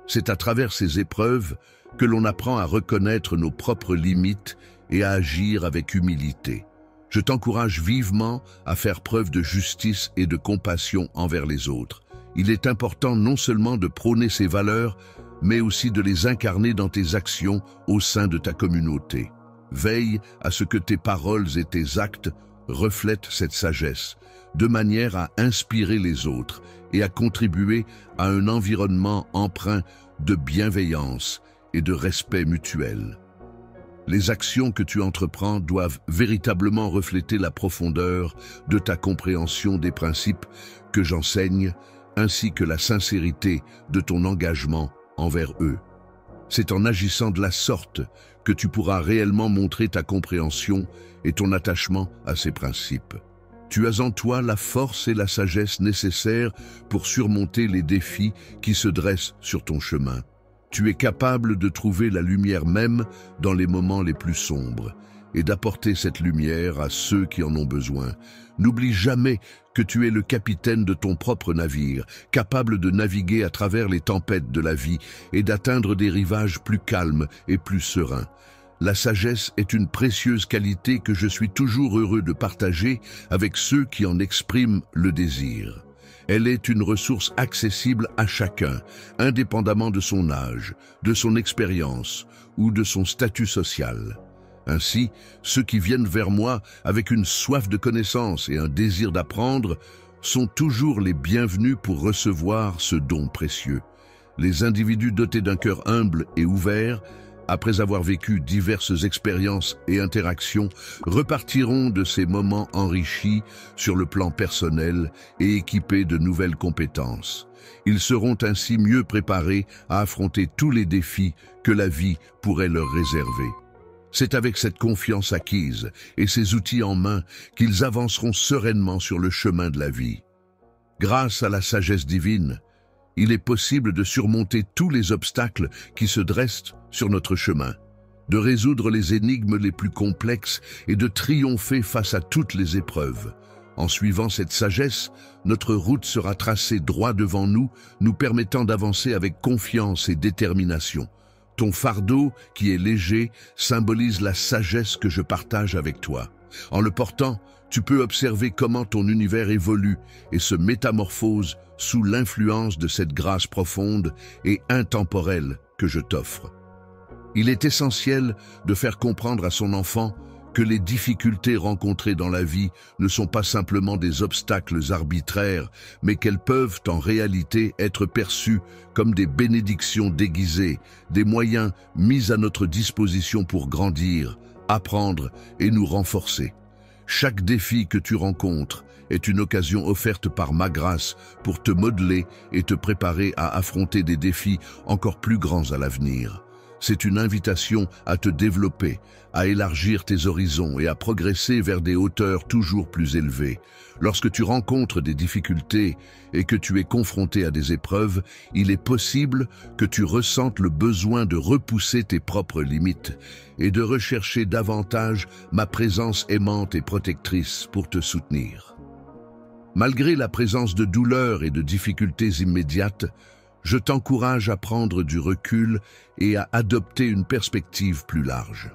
C'est à travers ces épreuves que l'on apprend à reconnaître nos propres limites et à agir avec humilité. Je t'encourage vivement à faire preuve de justice et de compassion envers les autres. Il est important non seulement de prôner ces valeurs, mais aussi de les incarner dans tes actions au sein de ta communauté. Veille à ce que tes paroles et tes actes reflètent cette sagesse, de manière à inspirer les autres et à contribuer à un environnement empreint de bienveillance et de respect mutuel. Les actions que tu entreprends doivent véritablement refléter la profondeur de ta compréhension des principes que j'enseigne, ainsi que la sincérité de ton engagement envers eux. C'est en agissant de la sorte que tu pourras réellement montrer ta compréhension et ton attachement à ces principes. Tu as en toi la force et la sagesse nécessaires pour surmonter les défis qui se dressent sur ton chemin. Tu es capable de trouver la lumière même dans les moments les plus sombres et d'apporter cette lumière à ceux qui en ont besoin. N'oublie jamais que tu es le capitaine de ton propre navire, capable de naviguer à travers les tempêtes de la vie et d'atteindre des rivages plus calmes et plus sereins. La sagesse est une précieuse qualité que je suis toujours heureux de partager avec ceux qui en expriment le désir. Elle est une ressource accessible à chacun, indépendamment de son âge, de son expérience ou de son statut social. Ainsi, ceux qui viennent vers moi avec une soif de connaissance et un désir d'apprendre sont toujours les bienvenus pour recevoir ce don précieux. Les individus dotés d'un cœur humble et ouvert, après avoir vécu diverses expériences et interactions, repartiront de ces moments enrichis sur le plan personnel et équipés de nouvelles compétences. Ils seront ainsi mieux préparés à affronter tous les défis que la vie pourrait leur réserver. C'est avec cette confiance acquise et ces outils en main qu'ils avanceront sereinement sur le chemin de la vie. Grâce à la sagesse divine, il est possible de surmonter tous les obstacles qui se dressent sur notre chemin, de résoudre les énigmes les plus complexes et de triompher face à toutes les épreuves. En suivant cette sagesse, notre route sera tracée droit devant nous, nous permettant d'avancer avec confiance et détermination. Ton fardeau, qui est léger, symbolise la sagesse que je partage avec toi. En le portant, tu peux observer comment ton univers évolue et se métamorphose sous l'influence de cette grâce profonde et intemporelle que je t'offre. Il est essentiel de faire comprendre à son enfant que les difficultés rencontrées dans la vie ne sont pas simplement des obstacles arbitraires, mais qu'elles peuvent en réalité être perçues comme des bénédictions déguisées, des moyens mis à notre disposition pour grandir, apprendre et nous renforcer. Chaque défi que tu rencontres est une occasion offerte par ma grâce pour te modeler et te préparer à affronter des défis encore plus grands à l'avenir. C'est une invitation à te développer, à élargir tes horizons et à progresser vers des hauteurs toujours plus élevées. Lorsque tu rencontres des difficultés et que tu es confronté à des épreuves, il est possible que tu ressentes le besoin de repousser tes propres limites et de rechercher davantage ma présence aimante et protectrice pour te soutenir. Malgré la présence de douleurs et de difficultés immédiates, je t'encourage à prendre du recul et à adopter une perspective plus large.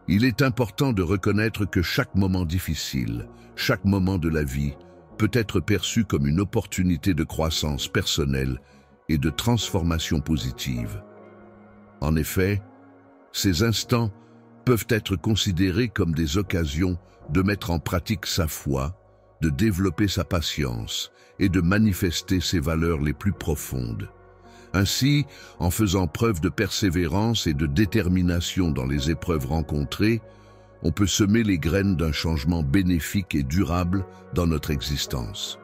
Il est important de reconnaître que chaque moment difficile, chaque moment de la vie, peut être perçu comme une opportunité de croissance personnelle et de transformation positive. En effet, ces instants peuvent être considérés comme des occasions de mettre en pratique sa foi, de développer sa patience et de manifester ses valeurs les plus profondes. Ainsi, en faisant preuve de persévérance et de détermination dans les épreuves rencontrées, on peut semer les graines d'un changement bénéfique et durable dans notre existence.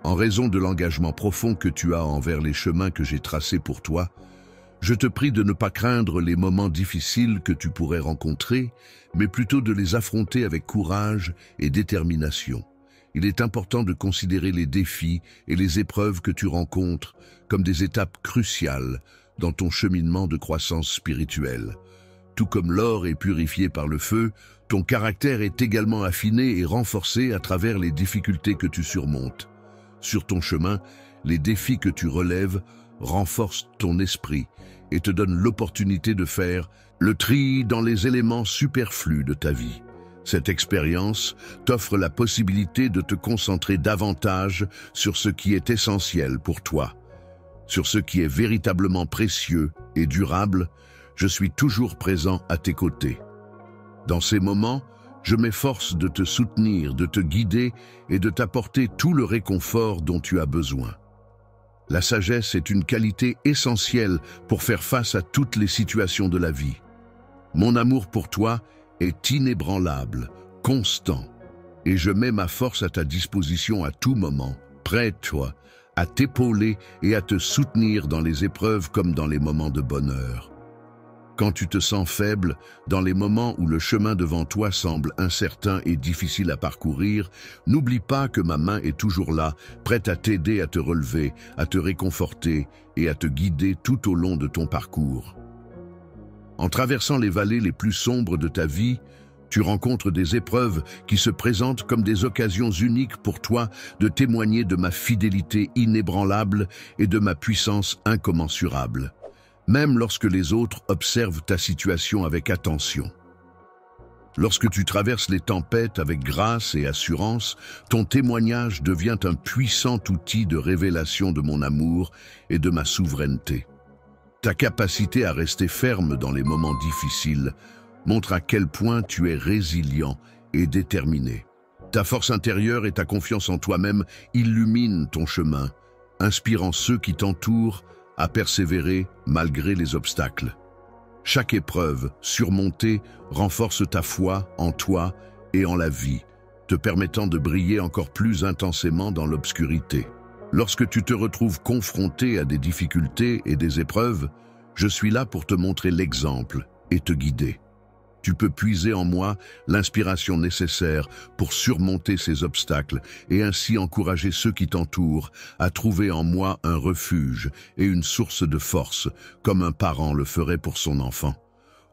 En raison de l'engagement profond que tu as envers les chemins que j'ai tracés pour toi, je te prie de ne pas craindre les moments difficiles que tu pourrais rencontrer, mais plutôt de les affronter avec courage et détermination. Il est important de considérer les défis et les épreuves que tu rencontres comme des étapes cruciales dans ton cheminement de croissance spirituelle. Tout comme l'or est purifié par le feu, ton caractère est également affiné et renforcé à travers les difficultés que tu surmontes. Sur ton chemin, les défis que tu relèves renforcent ton esprit et te donnent l'opportunité de faire le tri dans les éléments superflus de ta vie. Cette expérience t'offre la possibilité de te concentrer davantage sur ce qui est essentiel pour toi. Sur ce qui est véritablement précieux et durable, je suis toujours présent à tes côtés. Dans ces moments, je m'efforce de te soutenir, de te guider et de t'apporter tout le réconfort dont tu as besoin. La sagesse est une qualité essentielle pour faire face à toutes les situations de la vie. Mon amour pour toi est inébranlable, constant, et je mets ma force à ta disposition à tout moment, près de toi, à t'épauler et à te soutenir dans les épreuves comme dans les moments de bonheur. Quand tu te sens faible, dans les moments où le chemin devant toi semble incertain et difficile à parcourir, n'oublie pas que ma main est toujours là, prête à t'aider à te relever, à te réconforter et à te guider tout au long de ton parcours. En traversant les vallées les plus sombres de ta vie, tu rencontres des épreuves qui se présentent comme des occasions uniques pour toi de témoigner de ma fidélité inébranlable et de ma puissance incommensurable. même lorsque les autres observent ta situation avec attention. Lorsque tu traverses les tempêtes avec grâce et assurance, ton témoignage devient un puissant outil de révélation de mon amour et de ma souveraineté. Ta capacité à rester ferme dans les moments difficiles montre à quel point tu es résilient et déterminé. Ta force intérieure et ta confiance en toi-même illuminent ton chemin, inspirant ceux qui t'entourent à persévérer malgré les obstacles. Chaque épreuve surmontée renforce ta foi en toi et en la vie, te permettant de briller encore plus intensément dans l'obscurité. Lorsque tu te retrouves confronté à des difficultés et des épreuves, je suis là pour te montrer l'exemple et te guider. Tu peux puiser en moi l'inspiration nécessaire pour surmonter ces obstacles et ainsi encourager ceux qui t'entourent à trouver en moi un refuge et une source de force, comme un parent le ferait pour son enfant.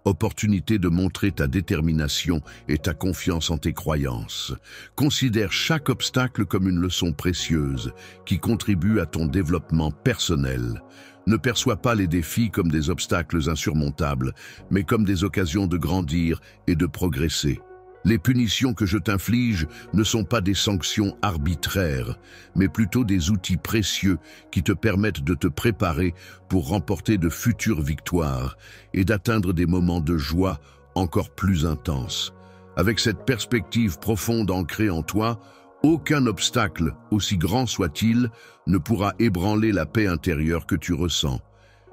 Opportunité de montrer ta détermination et ta confiance en tes croyances. Considère chaque obstacle comme une leçon précieuse qui contribue à ton développement personnel. Ne perçois pas les défis comme des obstacles insurmontables, mais comme des occasions de grandir et de progresser. Les punitions que je t'inflige ne sont pas des sanctions arbitraires, mais plutôt des outils précieux qui te permettent de te préparer pour remporter de futures victoires et d'atteindre des moments de joie encore plus intenses. Avec cette perspective profonde ancrée en toi, aucun obstacle, aussi grand soit-il, ne pourra ébranler la paix intérieure que tu ressens.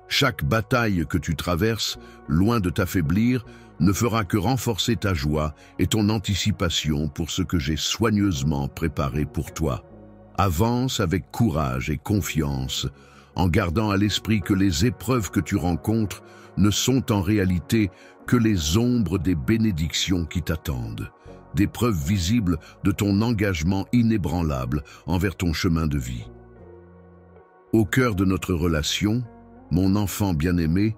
Chaque bataille que tu traverses, loin de t'affaiblir, ne fera que renforcer ta joie et ton anticipation pour ce que j'ai soigneusement préparé pour toi. Avance avec courage et confiance, en gardant à l'esprit que les épreuves que tu rencontres ne sont en réalité que les ombres des bénédictions qui t'attendent. Des preuves visibles de ton engagement inébranlable envers ton chemin de vie. Au cœur de notre relation, mon enfant bien-aimé,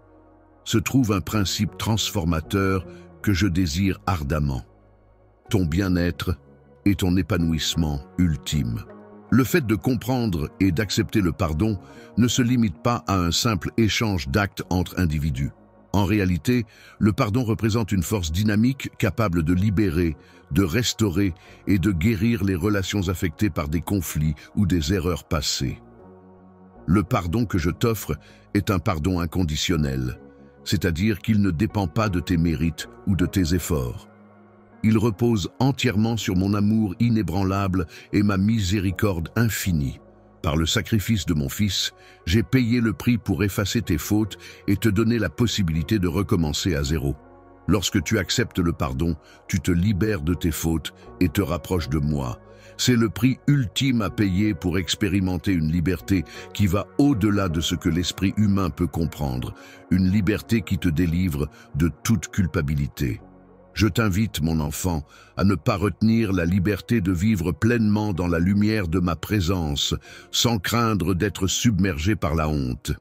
se trouve un principe transformateur que je désire ardemment. Ton bien-être et ton épanouissement ultime. Le fait de comprendre et d'accepter le pardon ne se limite pas à un simple échange d'actes entre individus. En réalité, le pardon représente une force dynamique capable de libérer, de restaurer et de guérir les relations affectées par des conflits ou des erreurs passées. Le pardon que je t'offre est un pardon inconditionnel, c'est-à-dire qu'il ne dépend pas de tes mérites ou de tes efforts. Il repose entièrement sur mon amour inébranlable et ma miséricorde infinie. Par le sacrifice de mon Fils, j'ai payé le prix pour effacer tes fautes et te donner la possibilité de recommencer à zéro. Lorsque tu acceptes le pardon, tu te libères de tes fautes et te rapproches de moi. C'est le prix ultime à payer pour expérimenter une liberté qui va au-delà de ce que l'esprit humain peut comprendre, une liberté qui te délivre de toute culpabilité. Je t'invite, mon enfant, à ne pas retenir la liberté de vivre pleinement dans la lumière de ma présence, sans craindre d'être submergé par la honte.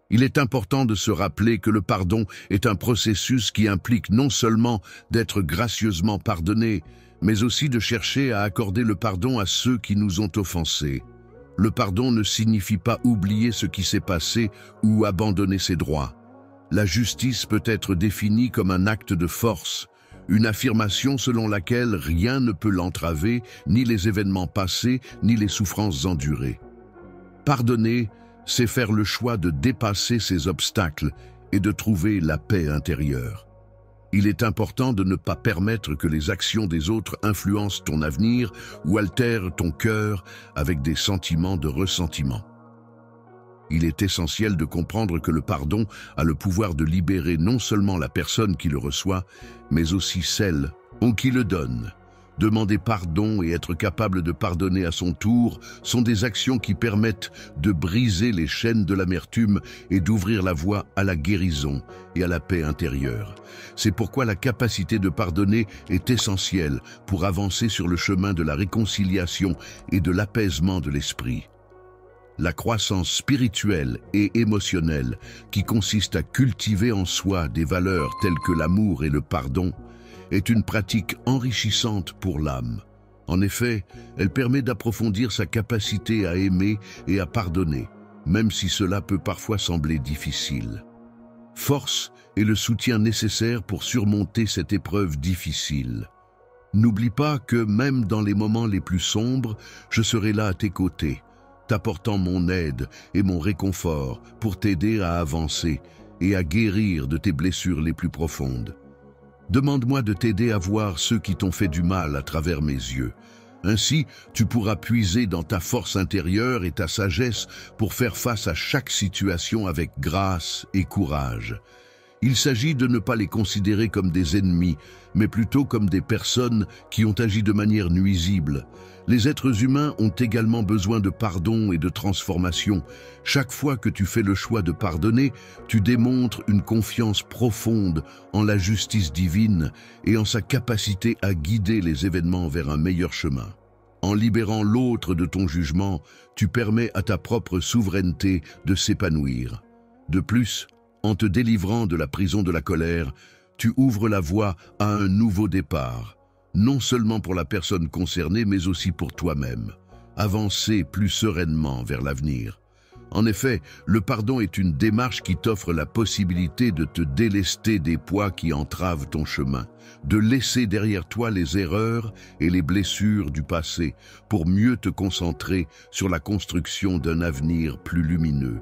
Il est important de se rappeler que le pardon est un processus qui implique non seulement d'être gracieusement pardonné, mais aussi de chercher à accorder le pardon à ceux qui nous ont offensés. Le pardon ne signifie pas oublier ce qui s'est passé ou abandonner ses droits. La justice peut être définie comme un acte de force, une affirmation selon laquelle rien ne peut l'entraver, ni les événements passés, ni les souffrances endurées. Pardonner, c'est faire le choix de dépasser ces obstacles et de trouver la paix intérieure. Il est important de ne pas permettre que les actions des autres influencent ton avenir ou altèrent ton cœur avec des sentiments de ressentiment. Il est essentiel de comprendre que le pardon a le pouvoir de libérer non seulement la personne qui le reçoit, mais aussi celle qui le donne. Demander pardon et être capable de pardonner à son tour sont des actions qui permettent de briser les chaînes de l'amertume et d'ouvrir la voie à la guérison et à la paix intérieure. C'est pourquoi la capacité de pardonner est essentielle pour avancer sur le chemin de la réconciliation et de l'apaisement de l'esprit. La croissance spirituelle et émotionnelle, qui consiste à cultiver en soi des valeurs telles que l'amour et le pardon, est une pratique enrichissante pour l'âme. En effet, elle permet d'approfondir sa capacité à aimer et à pardonner, même si cela peut parfois sembler difficile. force et le soutien nécessaire pour surmonter cette épreuve difficile. N'oublie pas que même dans les moments les plus sombres, je serai là à tes côtés, t'apportant mon aide et mon réconfort pour t'aider à avancer et à guérir de tes blessures les plus profondes. Demande-moi de t'aider à voir ceux qui t'ont fait du mal à travers mes yeux. Ainsi, tu pourras puiser dans ta force intérieure et ta sagesse pour faire face à chaque situation avec grâce et courage. Il s'agit de ne pas les considérer comme des ennemis, mais plutôt comme des personnes qui ont agi de manière nuisible. Les êtres humains ont également besoin de pardon et de transformation. Chaque fois que tu fais le choix de pardonner, tu démontres une confiance profonde en la justice divine et en sa capacité à guider les événements vers un meilleur chemin. En libérant l'autre de ton jugement, tu permets à ta propre souveraineté de s'épanouir. De plus, en te délivrant de la prison de la colère, tu ouvres la voie à un nouveau départ, non seulement pour la personne concernée, mais aussi pour toi-même. Avancer plus sereinement vers l'avenir. En effet, le pardon est une démarche qui t'offre la possibilité de te délester des poids qui entravent ton chemin, de laisser derrière toi les erreurs et les blessures du passé pour mieux te concentrer sur la construction d'un avenir plus lumineux.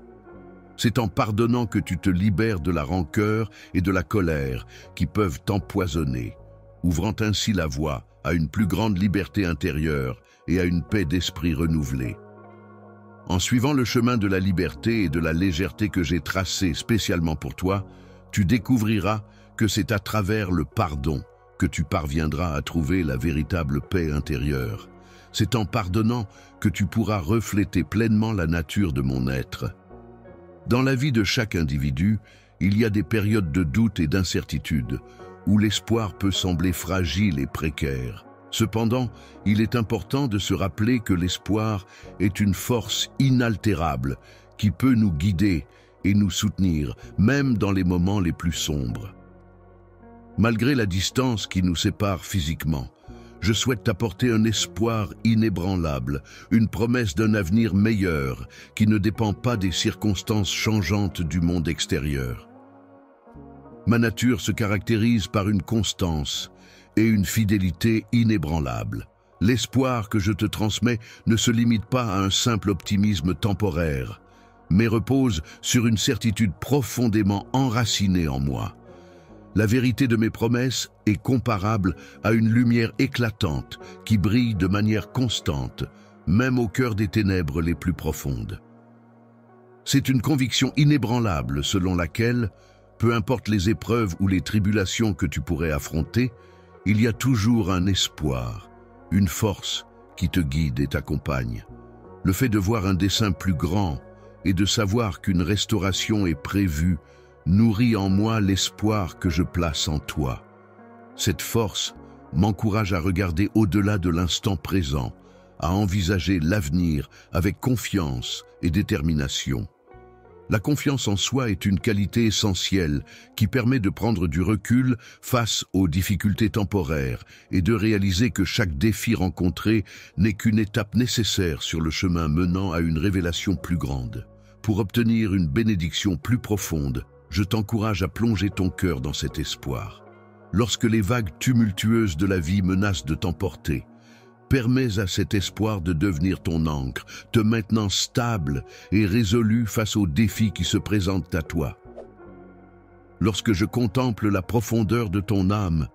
C'est en pardonnant que tu te libères de la rancœur et de la colère qui peuvent t'empoisonner, ouvrant ainsi la voie à une plus grande liberté intérieure et à une paix d'esprit renouvelée. En suivant le chemin de la liberté et de la légèreté que j'ai tracé spécialement pour toi, tu découvriras que c'est à travers le pardon que tu parviendras à trouver la véritable paix intérieure. C'est en pardonnant que tu pourras refléter pleinement la nature de mon être. Dans la vie de chaque individu, il y a des périodes de doute et d'incertitude, où l'espoir peut sembler fragile et précaire. Cependant, il est important de se rappeler que l'espoir est une force inaltérable qui peut nous guider et nous soutenir, même dans les moments les plus sombres. Malgré la distance qui nous sépare physiquement, je souhaite t'apporter un espoir inébranlable, une promesse d'un avenir meilleur qui ne dépend pas des circonstances changeantes du monde extérieur. Ma nature se caractérise par une constance et une fidélité inébranlables. L'espoir que je te transmets ne se limite pas à un simple optimisme temporaire, mais repose sur une certitude profondément enracinée en moi. La vérité de mes promesses est comparable à une lumière éclatante qui brille de manière constante, même au cœur des ténèbres les plus profondes. C'est une conviction inébranlable selon laquelle, peu importe les épreuves ou les tribulations que tu pourrais affronter, il y a toujours un espoir, une force qui te guide et t'accompagne. Le fait de voir un dessein plus grand et de savoir qu'une restauration est prévue nourrit en moi l'espoir que je place en toi. Cette force m'encourage à regarder au-delà de l'instant présent, à envisager l'avenir avec confiance et détermination. La confiance en soi est une qualité essentielle qui permet de prendre du recul face aux difficultés temporaires et de réaliser que chaque défi rencontré n'est qu'une étape nécessaire sur le chemin menant à une révélation plus grande. Pour obtenir une bénédiction plus profonde, je t'encourage à plonger ton cœur dans cet espoir. Lorsque les vagues tumultueuses de la vie menacent de t'emporter, permets à cet espoir de devenir ton ancre, te maintenant stable et résolu face aux défis qui se présentent à toi. Lorsque je contemple la profondeur de ton âme,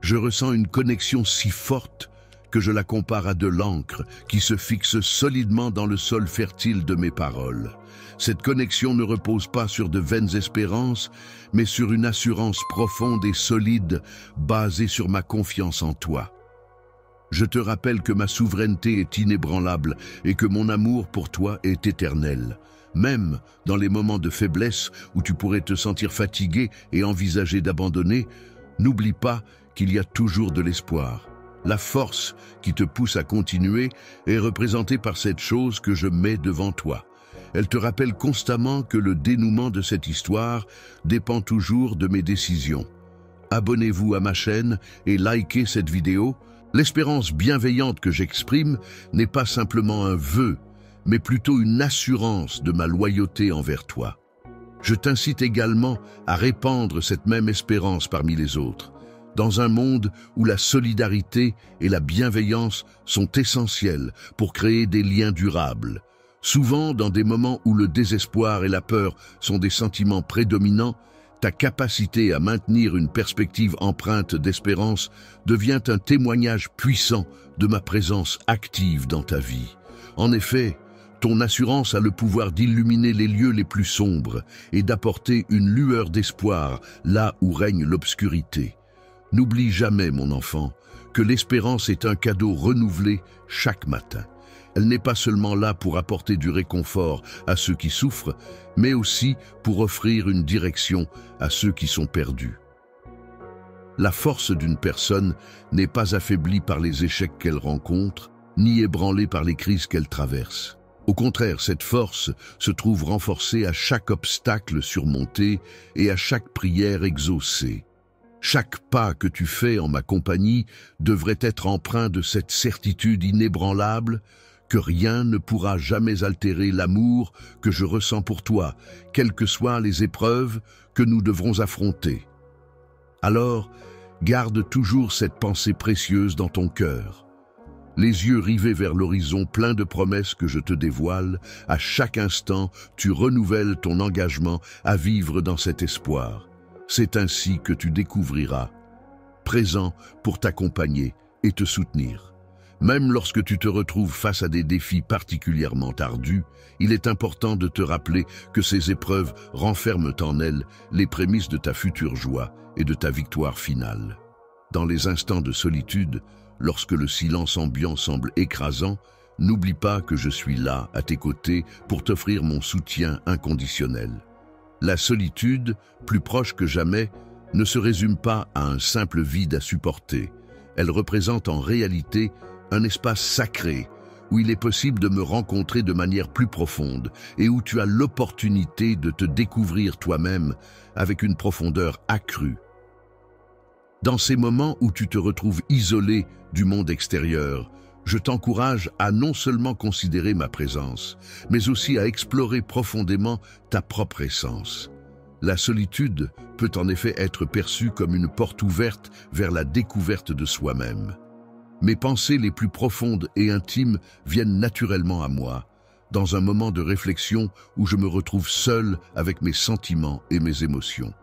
je ressens une connexion si forte que je la compare à de l'encre qui se fixe solidement dans le sol fertile de mes paroles. Cette connexion ne repose pas sur de vaines espérances, mais sur une assurance profonde et solide basée sur ma confiance en toi. Je te rappelle que ma souveraineté est inébranlable et que mon amour pour toi est éternel. Même dans les moments de faiblesse où tu pourrais te sentir fatigué et envisager d'abandonner, n'oublie pas qu'il y a toujours de l'espoir. La force qui te pousse à continuer est représentée par cette chose que je mets devant toi. Elle te rappelle constamment que le dénouement de cette histoire dépend toujours de mes décisions. Abonnez-vous à ma chaîne et likez cette vidéo. L'espérance bienveillante que j'exprime n'est pas simplement un vœu, mais plutôt une assurance de ma loyauté envers toi. Je t'incite également à répandre cette même espérance parmi les autres, dans un monde où la solidarité et la bienveillance sont essentielles pour créer des liens durables. Souvent, dans des moments où le désespoir et la peur sont des sentiments prédominants, ta capacité à maintenir une perspective empreinte d'espérance devient un témoignage puissant de ma présence active dans ta vie. En effet, ton assurance a le pouvoir d'illuminer les lieux les plus sombres et d'apporter une lueur d'espoir là où règne l'obscurité. N'oublie jamais, mon enfant, que l'espérance est un cadeau renouvelé chaque matin. Elle n'est pas seulement là pour apporter du réconfort à ceux qui souffrent, mais aussi pour offrir une direction à ceux qui sont perdus. La force d'une personne n'est pas affaiblie par les échecs qu'elle rencontre, ni ébranlée par les crises qu'elle traverse. Au contraire, cette force se trouve renforcée à chaque obstacle surmonté et à chaque prière exaucée. Chaque pas que tu fais en ma compagnie devrait être empreint de cette certitude inébranlable que rien ne pourra jamais altérer l'amour que je ressens pour toi, quelles que soient les épreuves que nous devrons affronter. Alors, garde toujours cette pensée précieuse dans ton cœur. Les yeux rivés vers l'horizon plein de promesses que je te dévoile, à chaque instant, tu renouvelles ton engagement à vivre dans cet espoir. C'est ainsi que tu découvriras, présent pour t'accompagner et te soutenir. Même lorsque tu te retrouves face à des défis particulièrement ardus, il est important de te rappeler que ces épreuves renferment en elles les prémices de ta future joie et de ta victoire finale. Dans les instants de solitude, lorsque le silence ambiant semble écrasant, n'oublie pas que je suis là, à tes côtés, pour t'offrir mon soutien inconditionnel. La solitude, plus proche que jamais, ne se résume pas à un simple vide à supporter. Elle représente en réalité un espace sacré où il est possible de me rencontrer de manière plus profonde et où tu as l'opportunité de te découvrir toi-même avec une profondeur accrue. Dans ces moments où tu te retrouves isolé du monde extérieur, je t'encourage à non seulement considérer ma présence, mais aussi à explorer profondément ta propre essence. La solitude peut en effet être perçue comme une porte ouverte vers la découverte de soi-même. Mes pensées les plus profondes et intimes viennent naturellement à moi, dans un moment de réflexion où je me retrouve seul avec mes sentiments et mes émotions.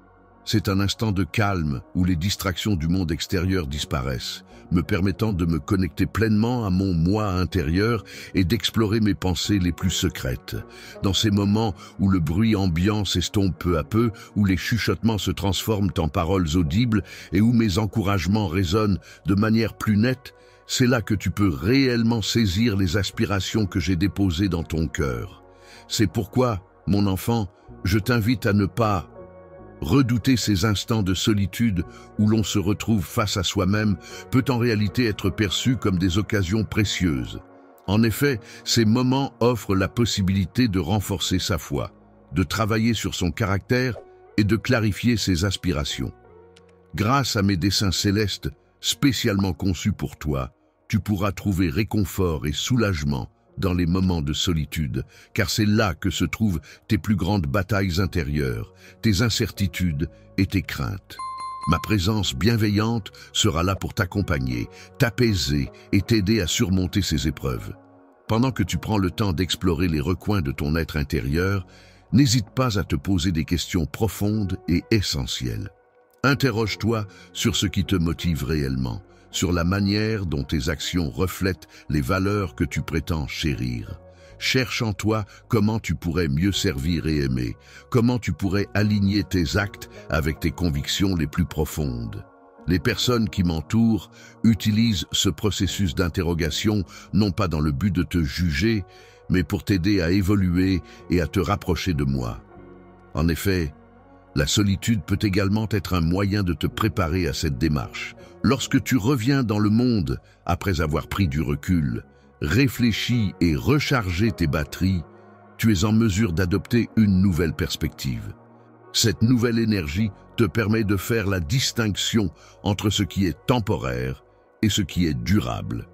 C'est un instant de calme où les distractions du monde extérieur disparaissent, me permettant de me connecter pleinement à mon moi intérieur et d'explorer mes pensées les plus secrètes. Dans ces moments où le bruit ambiant s'estompe peu à peu, où les chuchotements se transforment en paroles audibles et où mes encouragements résonnent de manière plus nette, c'est là que tu peux réellement saisir les aspirations que j'ai déposées dans ton cœur. C'est pourquoi, mon enfant, je t'invite à ne pas redouter ces instants de solitude où l'on se retrouve face à soi-même peut en réalité être perçu comme des occasions précieuses. En effet, ces moments offrent la possibilité de renforcer sa foi, de travailler sur son caractère et de clarifier ses aspirations. Grâce à mes desseins célestes spécialement conçus pour toi, tu pourras trouver réconfort et soulagement dans les moments de solitude, car c'est là que se trouvent tes plus grandes batailles intérieures, tes incertitudes et tes craintes. Ma présence bienveillante sera là pour t'accompagner, t'apaiser et t'aider à surmonter ces épreuves. Pendant que tu prends le temps d'explorer les recoins de ton être intérieur, n'hésite pas à te poser des questions profondes et essentielles. Interroge-toi sur ce qui te motive réellement, sur la manière dont tes actions reflètent les valeurs que tu prétends chérir. Cherche en toi comment tu pourrais mieux servir et aimer, comment tu pourrais aligner tes actes avec tes convictions les plus profondes. Les personnes qui m'entourent utilisent ce processus d'interrogation non pas dans le but de te juger, mais pour t'aider à évoluer et à te rapprocher de moi. En effet, la solitude peut également être un moyen de te préparer à cette démarche. Lorsque tu reviens dans le monde après avoir pris du recul, réfléchi et rechargé tes batteries, tu es en mesure d'adopter une nouvelle perspective. Cette nouvelle énergie te permet de faire la distinction entre ce qui est temporaire et ce qui est durable.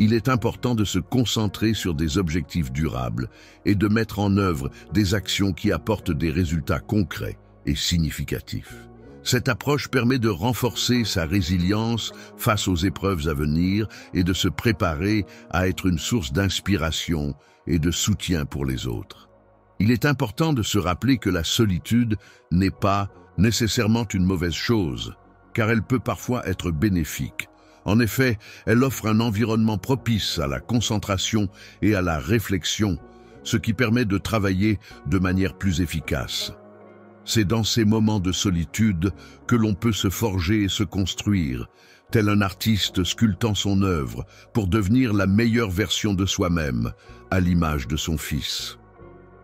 il est important de se concentrer sur des objectifs durables et de mettre en œuvre des actions qui apportent des résultats concrets et significatifs. Cette approche permet de renforcer sa résilience face aux épreuves à venir et de se préparer à être une source d'inspiration et de soutien pour les autres. Il est important de se rappeler que la solitude n'est pas nécessairement une mauvaise chose, car elle peut parfois être bénéfique. En effet, elle offre un environnement propice à la concentration et à la réflexion, ce qui permet de travailler de manière plus efficace. C'est dans ces moments de solitude que l'on peut se forger et se construire, tel un artiste sculptant son œuvre pour devenir la meilleure version de soi-même, à l'image de son fils.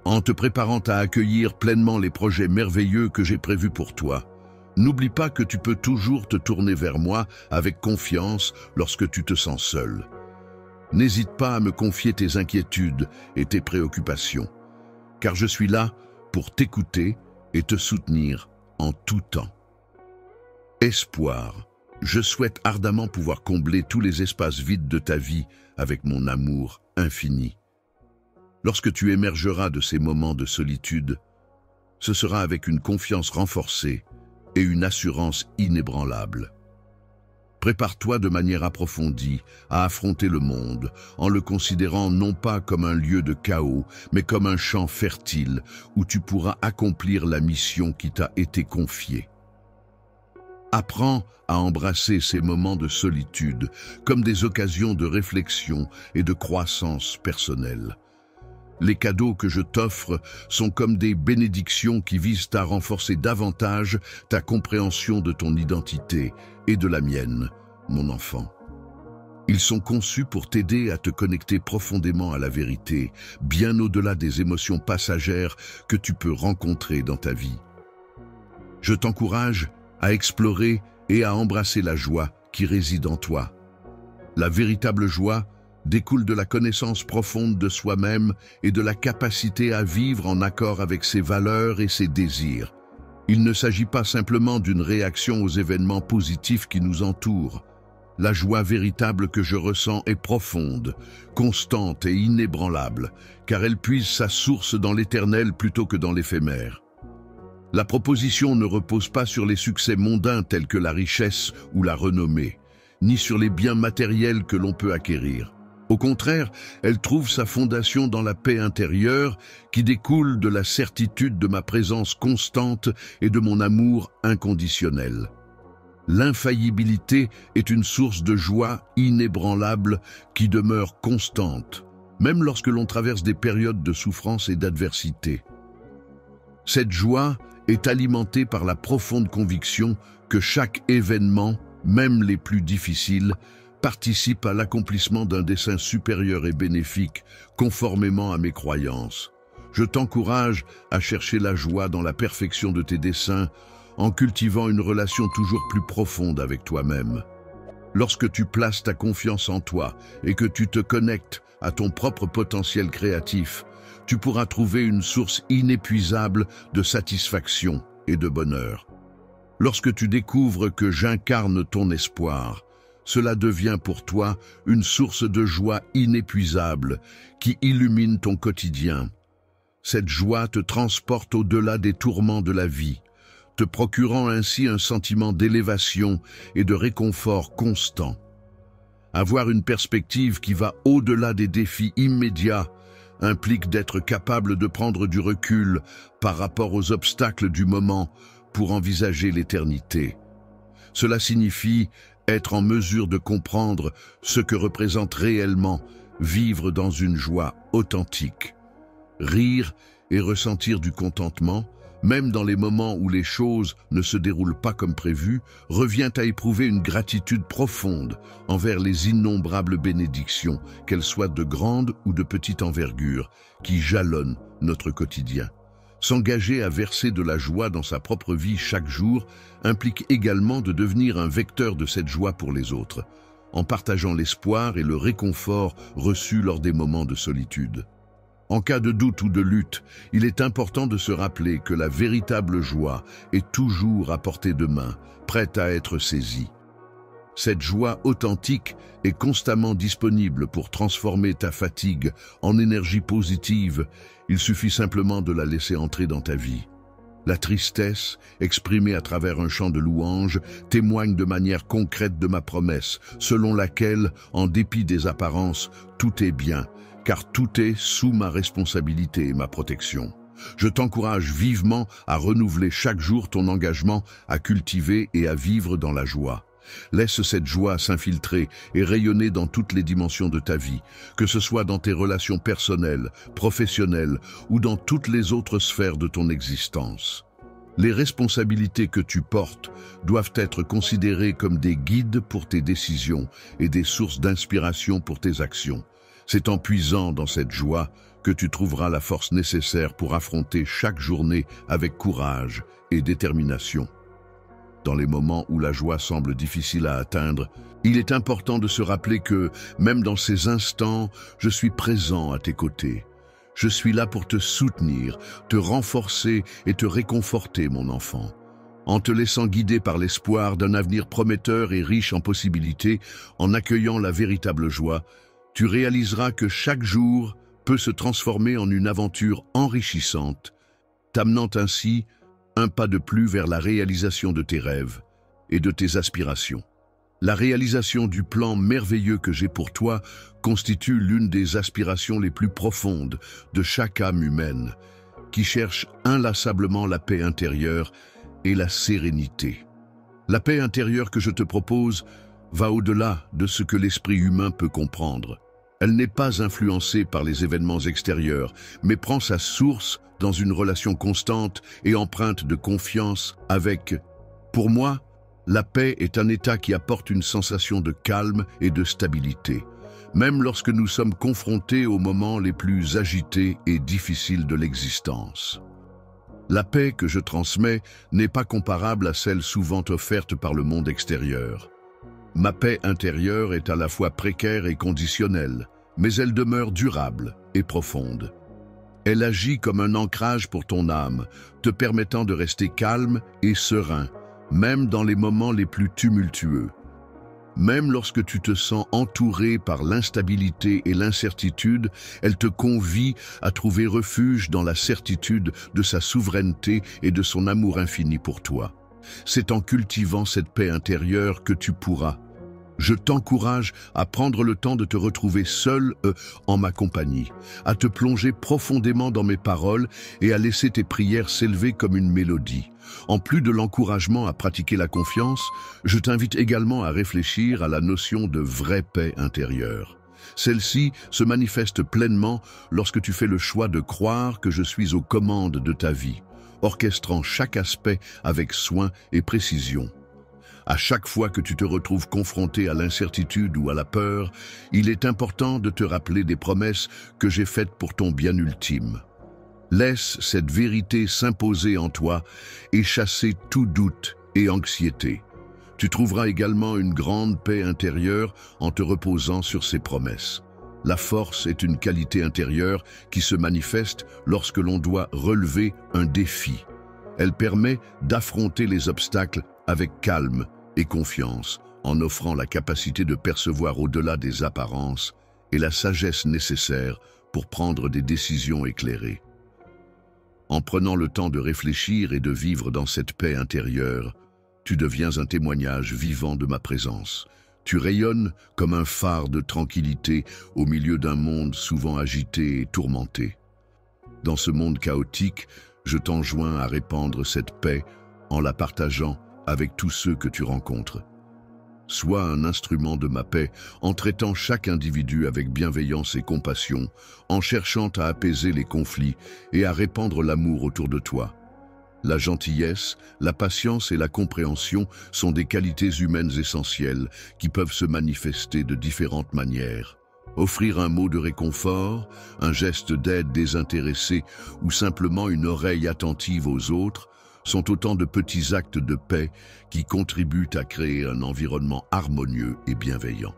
En te préparant à accueillir pleinement les projets merveilleux que j'ai prévus pour toi, n'oublie pas que tu peux toujours te tourner vers moi avec confiance lorsque tu te sens seul. N'hésite pas à me confier tes inquiétudes et tes préoccupations, car je suis là pour t'écouter et te soutenir en tout temps. Espoir, je souhaite ardemment pouvoir combler tous les espaces vides de ta vie avec mon amour infini. Lorsque tu émergeras de ces moments de solitude, ce sera avec une confiance renforcée et une assurance inébranlable. Prépare-toi de manière approfondie à affronter le monde en le considérant non pas comme un lieu de chaos, mais comme un champ fertile où tu pourras accomplir la mission qui t'a été confiée. Apprends à embrasser ces moments de solitude comme des occasions de réflexion et de croissance personnelle. Les cadeaux que je t'offre sont comme des bénédictions qui visent à renforcer davantage ta compréhension de ton identité et de la mienne, mon enfant. Ils sont conçus pour t'aider à te connecter profondément à la vérité, bien au-delà des émotions passagères que tu peux rencontrer dans ta vie. Je t'encourage à explorer et à embrasser la joie qui réside en toi. La véritable joie découle de la connaissance profonde de soi-même et de la capacité à vivre en accord avec ses valeurs et ses désirs. Il ne s'agit pas simplement d'une réaction aux événements positifs qui nous entourent. La joie véritable que je ressens est profonde, constante et inébranlable, car elle puise sa source dans l'éternel plutôt que dans l'éphémère. La proposition ne repose pas sur les succès mondains tels que la richesse ou la renommée, ni sur les biens matériels que l'on peut acquérir. Au contraire, elle trouve sa fondation dans la paix intérieure qui découle de la certitude de ma présence constante et de mon amour inconditionnel. L'infaillibilité est une source de joie inébranlable qui demeure constante, même lorsque l'on traverse des périodes de souffrance et d'adversité. Cette joie est alimentée par la profonde conviction que chaque événement, même les plus difficiles, participe à l'accomplissement d'un dessein supérieur et bénéfique, conformément à mes croyances. Je t'encourage à chercher la joie dans la perfection de tes desseins, en cultivant une relation toujours plus profonde avec toi-même. Lorsque tu places ta confiance en toi et que tu te connectes à ton propre potentiel créatif, tu pourras trouver une source inépuisable de satisfaction et de bonheur. Lorsque tu découvres que j'incarne ton espoir, cela devient pour toi une source de joie inépuisable qui illumine ton quotidien. Cette joie te transporte au-delà des tourments de la vie, te procurant ainsi un sentiment d'élévation et de réconfort constant. Avoir une perspective qui va au-delà des défis immédiats implique d'être capable de prendre du recul par rapport aux obstacles du moment pour envisager l'éternité. Cela signifie être en mesure de comprendre ce que représente réellement vivre dans une joie authentique. Rire et ressentir du contentement, même dans les moments où les choses ne se déroulent pas comme prévu, revient à éprouver une gratitude profonde envers les innombrables bénédictions, qu'elles soient de grande ou de petite envergure, qui jalonnent notre quotidien. S'engager à verser de la joie dans sa propre vie chaque jour implique également de devenir un vecteur de cette joie pour les autres, en partageant l'espoir et le réconfort reçus lors des moments de solitude. En cas de doute ou de lutte, il est important de se rappeler que la véritable joie est toujours à portée de main, prête à être saisie. Cette joie authentique est constamment disponible pour transformer ta fatigue en énergie positive. Il suffit simplement de la laisser entrer dans ta vie. La tristesse, exprimée à travers un chant de louange, témoigne de manière concrète de ma promesse, selon laquelle, en dépit des apparences, tout est bien, car tout est sous ma responsabilité et ma protection. Je t'encourage vivement à renouveler chaque jour ton engagement à cultiver et à vivre dans la joie. Laisse cette joie s'infiltrer et rayonner dans toutes les dimensions de ta vie, que ce soit dans tes relations personnelles, professionnelles ou dans toutes les autres sphères de ton existence. Les responsabilités que tu portes doivent être considérées comme des guides pour tes décisions et des sources d'inspiration pour tes actions. C'est en puisant dans cette joie que tu trouveras la force nécessaire pour affronter chaque journée avec courage et détermination. Dans les moments où la joie semble difficile à atteindre, il est important de se rappeler que, même dans ces instants, je suis présent à tes côtés. Je suis là pour te soutenir, te renforcer et te réconforter, mon enfant. En te laissant guider par l'espoir d'un avenir prometteur et riche en possibilités, en accueillant la véritable joie, tu réaliseras que chaque jour peut se transformer en une aventure enrichissante, t'amenant ainsi un pas de plus vers la réalisation de tes rêves et de tes aspirations. La réalisation du plan merveilleux que j'ai pour toi constitue l'une des aspirations les plus profondes de chaque âme humaine, qui cherche inlassablement la paix intérieure et la sérénité. La paix intérieure que je te propose va au-delà de ce que l'esprit humain peut comprendre. Elle n'est pas influencée par les événements extérieurs, mais prend sa source dans une relation constante et empreinte de confiance avec. Pour moi, la paix est un état qui apporte une sensation de calme et de stabilité, même lorsque nous sommes confrontés aux moments les plus agités et difficiles de l'existence. La paix que je transmets n'est pas comparable à celle souvent offerte par le monde extérieur. Ma paix intérieure est à la fois précaire et conditionnelle, mais elle demeure durable et profonde. Elle agit comme un ancrage pour ton âme, te permettant de rester calme et serein, même dans les moments les plus tumultueux. Même lorsque tu te sens entouré par l'instabilité et l'incertitude, elle te convie à trouver refuge dans la certitude de sa souveraineté et de son amour infini pour toi. C'est en cultivant cette paix intérieure que tu pourras. Je t'encourage à prendre le temps de te retrouver seul en ma compagnie, à te plonger profondément dans mes paroles et à laisser tes prières s'élever comme une mélodie. En plus de l'encouragement à pratiquer la confiance, je t'invite également à réfléchir à la notion de vraie paix intérieure. Celle-ci se manifeste pleinement lorsque tu fais le choix de croire que je suis aux commandes de ta vie, orchestrant chaque aspect avec soin et précision. À chaque fois que tu te retrouves confronté à l'incertitude ou à la peur, il est important de te rappeler des promesses que j'ai faites pour ton bien ultime. Laisse cette vérité s'imposer en toi et chasser tout doute et anxiété. Tu trouveras également une grande paix intérieure en te reposant sur ces promesses. La force est une qualité intérieure qui se manifeste lorsque l'on doit relever un défi. Elle permet d'affronter les obstacles avec calme et confiance, en offrant la capacité de percevoir au-delà des apparences et la sagesse nécessaire pour prendre des décisions éclairées. En prenant le temps de réfléchir et de vivre dans cette paix intérieure, tu deviens un témoignage vivant de ma présence. Tu rayonnes comme un phare de tranquillité au milieu d'un monde souvent agité et tourmenté. Dans ce monde chaotique, je t'enjoins à répandre cette paix en la partageant avec tous ceux que tu rencontres. Sois un instrument de ma paix en traitant chaque individu avec bienveillance et compassion, en cherchant à apaiser les conflits et à répandre l'amour autour de toi. La gentillesse, la patience et la compréhension sont des qualités humaines essentielles qui peuvent se manifester de différentes manières. Offrir un mot de réconfort, un geste d'aide désintéressé ou simplement une oreille attentive aux autres sont autant de petits actes de paix qui contribuent à créer un environnement harmonieux et bienveillant.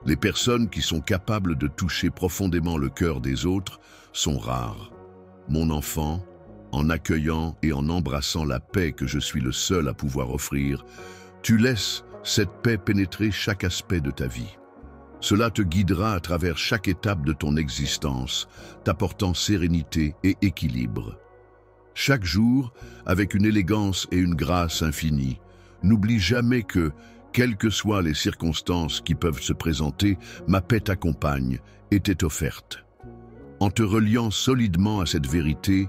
Les personnes qui sont capables de toucher profondément le cœur des autres sont rares. Mon enfant, en accueillant et en embrassant la paix que je suis le seul à pouvoir offrir, tu laisses cette paix pénétrer chaque aspect de ta vie. Cela te guidera à travers chaque étape de ton existence, t'apportant sérénité et équilibre. Chaque jour, avec une élégance et une grâce infinie, n'oublie jamais que, quelles que soient les circonstances qui peuvent se présenter, ma paix t'accompagne et t'est offerte. En te reliant solidement à cette vérité,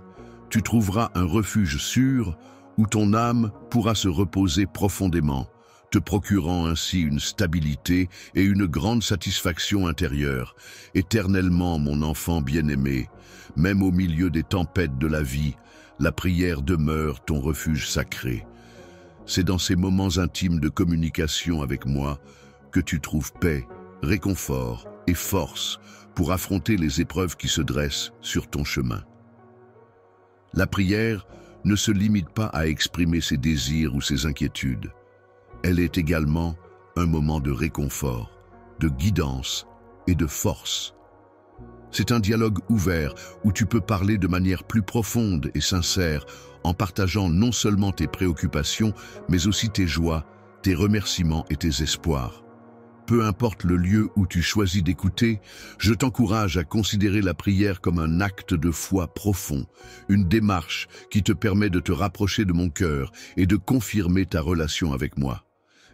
tu trouveras un refuge sûr où ton âme pourra se reposer profondément, te procurant ainsi une stabilité et une grande satisfaction intérieure. Éternellement, mon enfant bien-aimé, même au milieu des tempêtes de la vie, la prière demeure ton refuge sacré. C'est dans ces moments intimes de communication avec moi que tu trouves paix, réconfort et force pour affronter les épreuves qui se dressent sur ton chemin. La prière ne se limite pas à exprimer ses désirs ou ses inquiétudes. Elle est également un moment de réconfort, de guidance et de force. C'est un dialogue ouvert où tu peux parler de manière plus profonde et sincère en partageant non seulement tes préoccupations, mais aussi tes joies, tes remerciements et tes espoirs. Peu importe le lieu où tu choisis d'écouter, je t'encourage à considérer la prière comme un acte de foi profond, une démarche qui te permet de te rapprocher de mon cœur et de confirmer ta relation avec moi.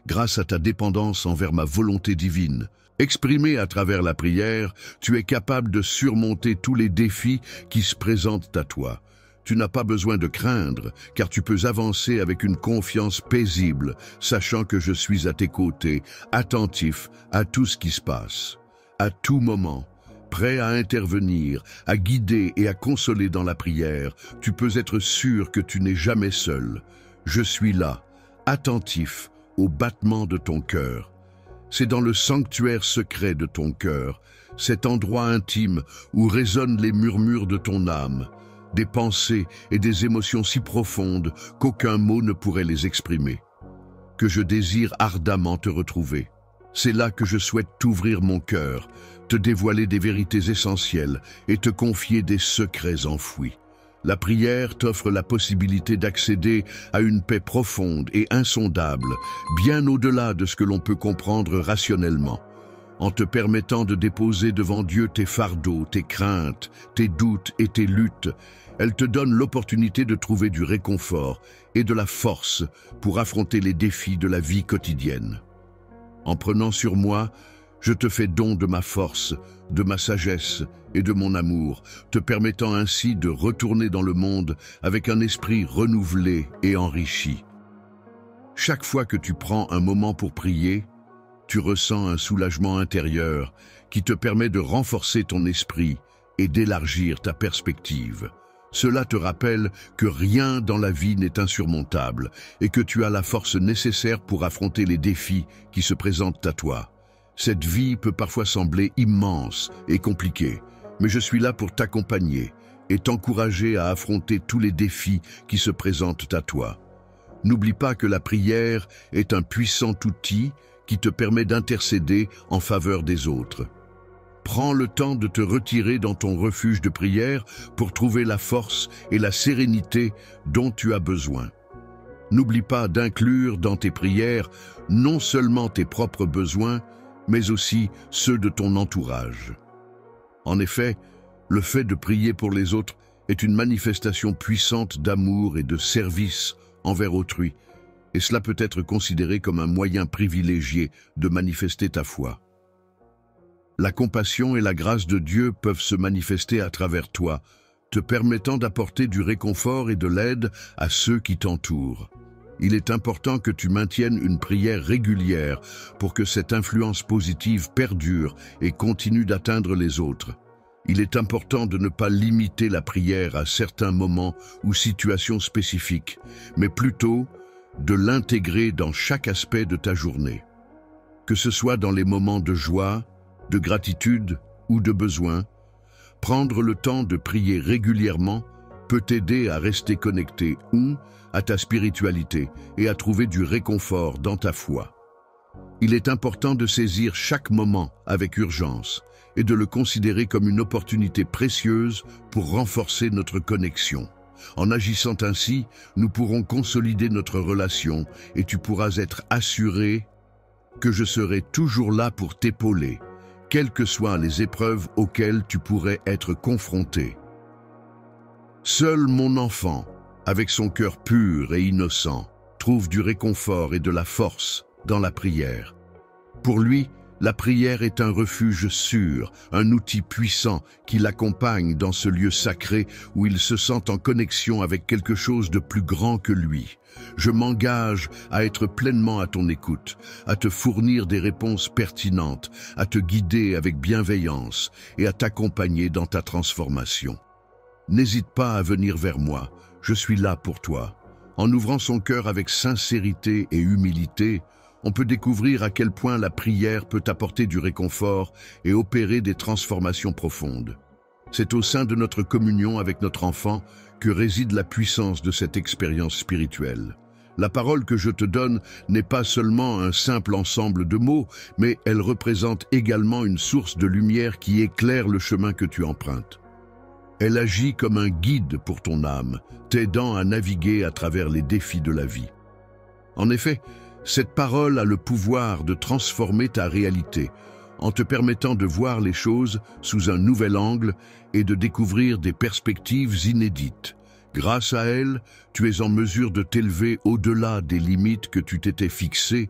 Grâce à ta dépendance envers ma volonté divine, exprimée à travers la prière, tu es capable de surmonter tous les défis qui se présentent à toi. Tu n'as pas besoin de craindre, car tu peux avancer avec une confiance paisible, sachant que je suis à tes côtés, attentif à tout ce qui se passe. À tout moment, prêt à intervenir, à guider et à consoler dans la prière, tu peux être sûr que tu n'es jamais seul. Je suis là, attentif au battement de ton cœur. C'est dans le sanctuaire secret de ton cœur, cet endroit intime où résonnent les murmures de ton âme, des pensées et des émotions si profondes qu'aucun mot ne pourrait les exprimer, que je désire ardemment te retrouver. C'est là que je souhaite t'ouvrir mon cœur, te dévoiler des vérités essentielles et te confier des secrets enfouis. La prière t'offre la possibilité d'accéder à une paix profonde et insondable, bien au-delà de ce que l'on peut comprendre rationnellement. En te permettant de déposer devant Dieu tes fardeaux, tes craintes, tes doutes et tes luttes, elle te donne l'opportunité de trouver du réconfort et de la force pour affronter les défis de la vie quotidienne. En prenant sur moi, je te fais don de ma force, de ma sagesse et de mon amour, te permettant ainsi de retourner dans le monde avec un esprit renouvelé et enrichi. Chaque fois que tu prends un moment pour prier, tu ressens un soulagement intérieur qui te permet de renforcer ton esprit et d'élargir ta perspective. Cela te rappelle que rien dans la vie n'est insurmontable et que tu as la force nécessaire pour affronter les défis qui se présentent à toi. Cette vie peut parfois sembler immense et compliquée, mais je suis là pour t'accompagner et t'encourager à affronter tous les défis qui se présentent à toi. N'oublie pas que la prière est un puissant outil qui te permet d'intercéder en faveur des autres. Prends le temps de te retirer dans ton refuge de prière pour trouver la force et la sérénité dont tu as besoin. N'oublie pas d'inclure dans tes prières non seulement tes propres besoins, mais aussi ceux de ton entourage. En effet, le fait de prier pour les autres est une manifestation puissante d'amour et de service envers autrui, et cela peut être considéré comme un moyen privilégié de manifester ta foi. La compassion et la grâce de Dieu peuvent se manifester à travers toi, te permettant d'apporter du réconfort et de l'aide à ceux qui t'entourent. Il est important que tu maintiennes une prière régulière pour que cette influence positive perdure et continue d'atteindre les autres. Il est important de ne pas limiter la prière à certains moments ou situations spécifiques, mais plutôt de l'intégrer dans chaque aspect de ta journée. Que ce soit dans les moments de joie, de gratitude ou de besoin, prendre le temps de prier régulièrement peut t'aider à rester connecté à ta spiritualité et à trouver du réconfort dans ta foi. Il est important de saisir chaque moment avec urgence et de le considérer comme une opportunité précieuse pour renforcer notre connexion. En agissant ainsi, nous pourrons consolider notre relation et tu pourras être assuré que je serai toujours là pour t'épauler, quelles que soient les épreuves auxquelles tu pourrais être confronté. Seul mon enfant, avec son cœur pur et innocent, trouve du réconfort et de la force dans la prière. Pour lui, la prière est un refuge sûr, un outil puissant qui l'accompagne dans ce lieu sacré où il se sent en connexion avec quelque chose de plus grand que lui. Je m'engage à être pleinement à ton écoute, à te fournir des réponses pertinentes, à te guider avec bienveillance et à t'accompagner dans ta transformation. N'hésite pas à venir vers moi, je suis là pour toi. En ouvrant son cœur avec sincérité et humilité, on peut découvrir à quel point la prière peut apporter du réconfort et opérer des transformations profondes. C'est au sein de notre communion avec notre enfant que réside la puissance de cette expérience spirituelle. La parole que je te donne n'est pas seulement un simple ensemble de mots, mais elle représente également une source de lumière qui éclaire le chemin que tu empruntes. Elle agit comme un guide pour ton âme, t'aidant à naviguer à travers les défis de la vie. En effet, cette parole a le pouvoir de transformer ta réalité, en te permettant de voir les choses sous un nouvel angle et de découvrir des perspectives inédites. Grâce à elle, tu es en mesure de t'élever au-delà des limites que tu t'étais fixées,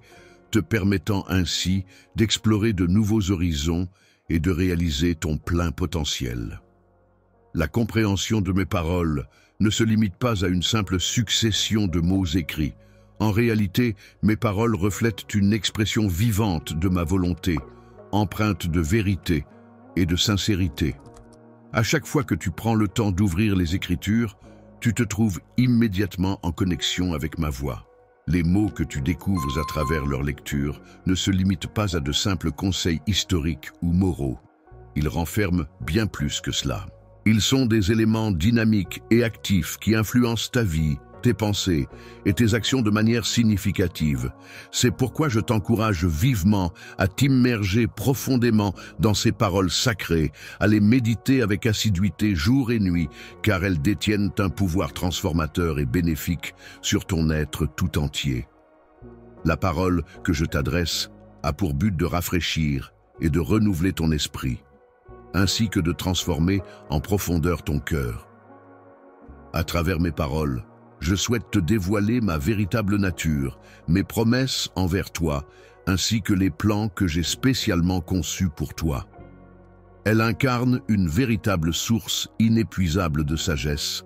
te permettant ainsi d'explorer de nouveaux horizons et de réaliser ton plein potentiel. La compréhension de mes paroles ne se limite pas à une simple succession de mots écrits. En réalité, mes paroles reflètent une expression vivante de ma volonté, empreinte de vérité et de sincérité. À chaque fois que tu prends le temps d'ouvrir les Écritures, tu te trouves immédiatement en connexion avec ma voix. Les mots que tu découvres à travers leur lecture ne se limitent pas à de simples conseils historiques ou moraux. Ils renferment bien plus que cela. Ils sont des éléments dynamiques et actifs qui influencent ta vie, tes pensées et tes actions de manière significative. C'est pourquoi je t'encourage vivement à t'immerger profondément dans ces paroles sacrées, à les méditer avec assiduité jour et nuit, car elles détiennent un pouvoir transformateur et bénéfique sur ton être tout entier. La parole que je t'adresse a pour but de rafraîchir et de renouveler ton esprit, ainsi que de transformer en profondeur ton cœur. À travers mes paroles, je souhaite te dévoiler ma véritable nature, mes promesses envers toi, ainsi que les plans que j'ai spécialement conçus pour toi. Elle incarne une véritable source inépuisable de sagesse,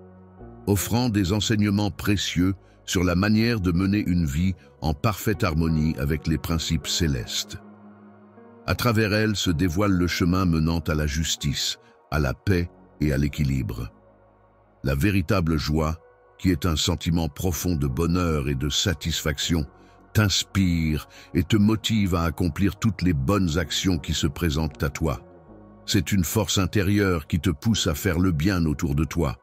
offrant des enseignements précieux sur la manière de mener une vie en parfaite harmonie avec les principes célestes. À travers elle se dévoile le chemin menant à la justice, à la paix et à l'équilibre. La véritable joie, qui est un sentiment profond de bonheur et de satisfaction, t'inspire et te motive à accomplir toutes les bonnes actions qui se présentent à toi. C'est une force intérieure qui te pousse à faire le bien autour de toi.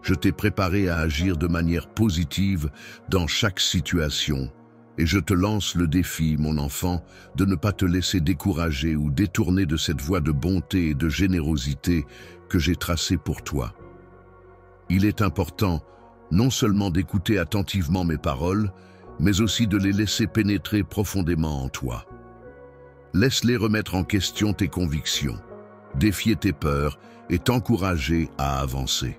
Je t'ai préparé à agir de manière positive dans chaque situation, et je te lance le défi, mon enfant, de ne pas te laisser décourager ou détourner de cette voie de bonté et de générosité que j'ai tracée pour toi. Il est important non seulement d'écouter attentivement mes paroles, mais aussi de les laisser pénétrer profondément en toi. Laisse-les remettre en question tes convictions, défier tes peurs et t'encourager à avancer.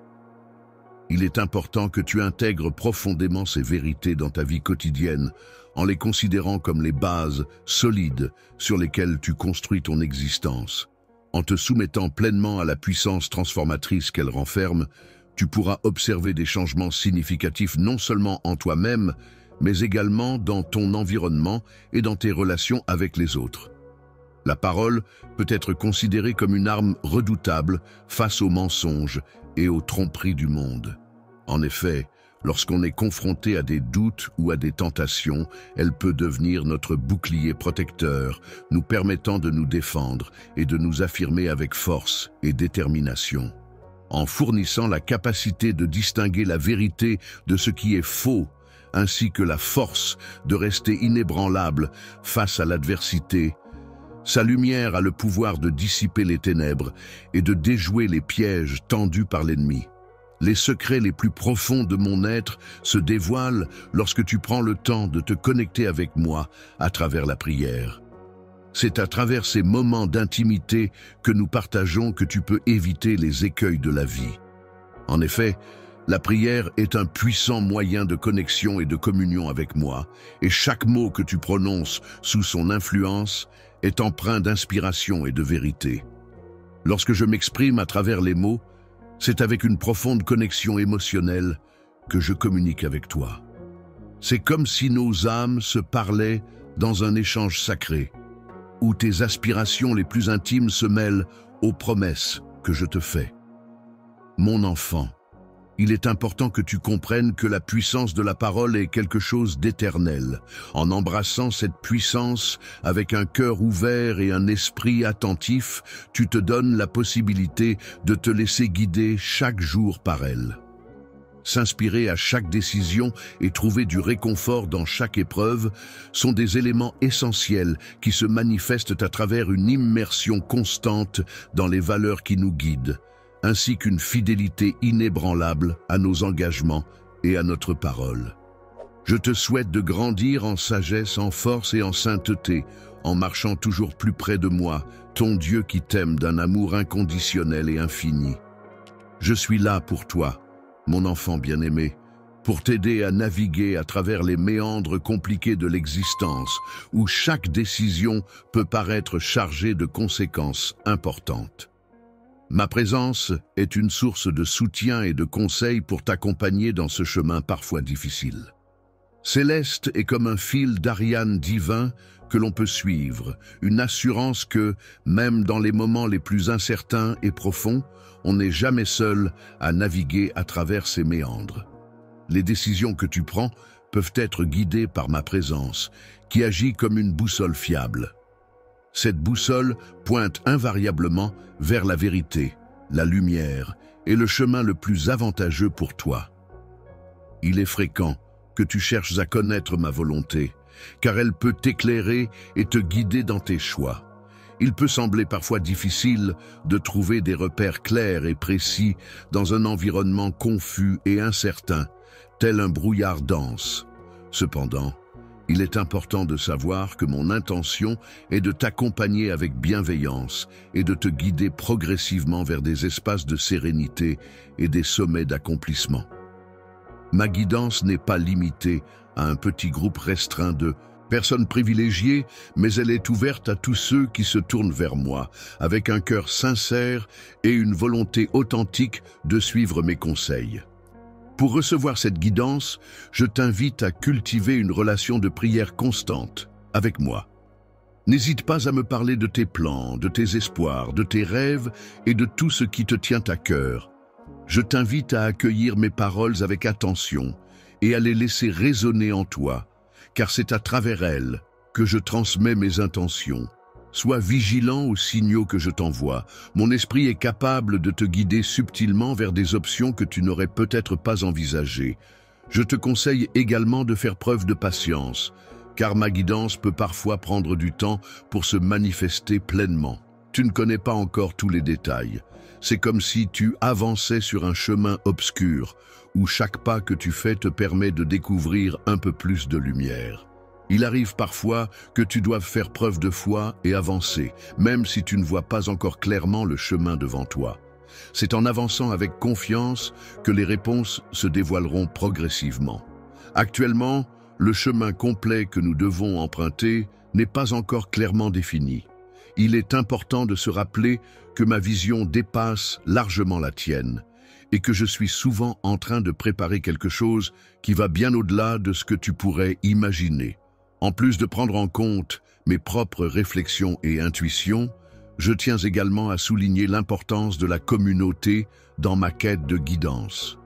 Il est important que tu intègres profondément ces vérités dans ta vie quotidienne, en les considérant comme les bases solides sur lesquelles tu construis ton existence. En te soumettant pleinement à la puissance transformatrice qu'elle renferme, tu pourras observer des changements significatifs non seulement en toi-même, mais également dans ton environnement et dans tes relations avec les autres. La parole peut être considérée comme une arme redoutable face aux mensonges et aux tromperies du monde. En effet, lorsqu'on est confronté à des doutes ou à des tentations, elle peut devenir notre bouclier protecteur, nous permettant de nous défendre et de nous affirmer avec force et détermination. En fournissant la capacité de distinguer la vérité de ce qui est faux, ainsi que la force de rester inébranlable face à l'adversité. Sa lumière a le pouvoir de dissiper les ténèbres et de déjouer les pièges tendus par l'ennemi. Les secrets les plus profonds de mon être se dévoilent lorsque tu prends le temps de te connecter avec moi à travers la prière. C'est à travers ces moments d'intimité que nous partageons que tu peux éviter les écueils de la vie. En effet, la prière est un puissant moyen de connexion et de communion avec moi, et chaque mot que tu prononces sous son influence est empreint d'inspiration et de vérité. Lorsque je m'exprime à travers les mots, c'est avec une profonde connexion émotionnelle que je communique avec toi. C'est comme si nos âmes se parlaient dans un échange sacré, où tes aspirations les plus intimes se mêlent aux promesses que je te fais. Mon enfant, il est important que tu comprennes que la puissance de la parole est quelque chose d'éternel. En embrassant cette puissance avec un cœur ouvert et un esprit attentif, tu te donnes la possibilité de te laisser guider chaque jour par elle. S'inspirer à chaque décision et trouver du réconfort dans chaque épreuve sont des éléments essentiels qui se manifestent à travers une immersion constante dans les valeurs qui nous guident, ainsi qu'une fidélité inébranlable à nos engagements et à notre parole. Je te souhaite de grandir en sagesse, en force et en sainteté, en marchant toujours plus près de moi, ton Dieu qui t'aime d'un amour inconditionnel et infini. Je suis là pour toi, mon enfant bien-aimé, pour t'aider à naviguer à travers les méandres compliqués de l'existence, où chaque décision peut paraître chargée de conséquences importantes. Ma présence est une source de soutien et de conseils pour t'accompagner dans ce chemin parfois difficile. Céleste est comme un fil d'Ariane divin que l'on peut suivre, une assurance que, même dans les moments les plus incertains et profonds, on n'est jamais seul à naviguer à travers ces méandres. Les décisions que tu prends peuvent être guidées par ma présence, qui agit comme une boussole fiable. Cette boussole pointe invariablement vers la vérité, la lumière et le chemin le plus avantageux pour toi. Il est fréquent que tu cherches à connaître ma volonté, car elle peut t'éclairer et te guider dans tes choix. Il peut sembler parfois difficile de trouver des repères clairs et précis dans un environnement confus et incertain, tel un brouillard dense. Cependant, il est important de savoir que mon intention est de t'accompagner avec bienveillance et de te guider progressivement vers des espaces de sérénité et des sommets d'accomplissement. Ma guidance n'est pas limitée à un petit groupe restreint de personnes privilégiées, mais elle est ouverte à tous ceux qui se tournent vers moi, avec un cœur sincère et une volonté authentique de suivre mes conseils. Pour recevoir cette guidance, je t'invite à cultiver une relation de prière constante avec moi. N'hésite pas à me parler de tes plans, de tes espoirs, de tes rêves et de tout ce qui te tient à cœur. Je t'invite à accueillir mes paroles avec attention et à les laisser résonner en toi, car c'est à travers elles que je transmets mes intentions. Sois vigilant aux signaux que je t'envoie. Mon esprit est capable de te guider subtilement vers des options que tu n'aurais peut-être pas envisagées. Je te conseille également de faire preuve de patience, car ma guidance peut parfois prendre du temps pour se manifester pleinement. Tu ne connais pas encore tous les détails. C'est comme si tu avançais sur un chemin obscur, où chaque pas que tu fais te permet de découvrir un peu plus de lumière. Il arrive parfois que tu doives faire preuve de foi et avancer, même si tu ne vois pas encore clairement le chemin devant toi. C'est en avançant avec confiance que les réponses se dévoileront progressivement. Actuellement, le chemin complet que nous devons emprunter n'est pas encore clairement défini. Il est important de se rappeler que ma vision dépasse largement la tienne et que je suis souvent en train de préparer quelque chose qui va bien au-delà de ce que tu pourrais imaginer. En plus de prendre en compte mes propres réflexions et intuitions, je tiens également à souligner l'importance de la communauté dans ma quête de guidance.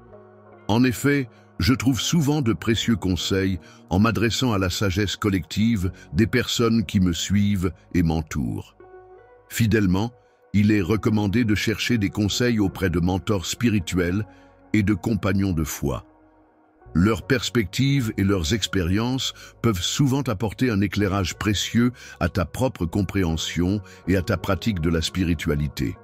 En effet, je trouve souvent de précieux conseils en m'adressant à la sagesse collective des personnes qui me suivent et m'entourent. Fidèlement, il est recommandé de chercher des conseils auprès de mentors spirituels et de compagnons de foi. Leurs perspectives et leurs expériences peuvent souvent apporter un éclairage précieux à ta propre compréhension et à ta pratique de la spiritualité.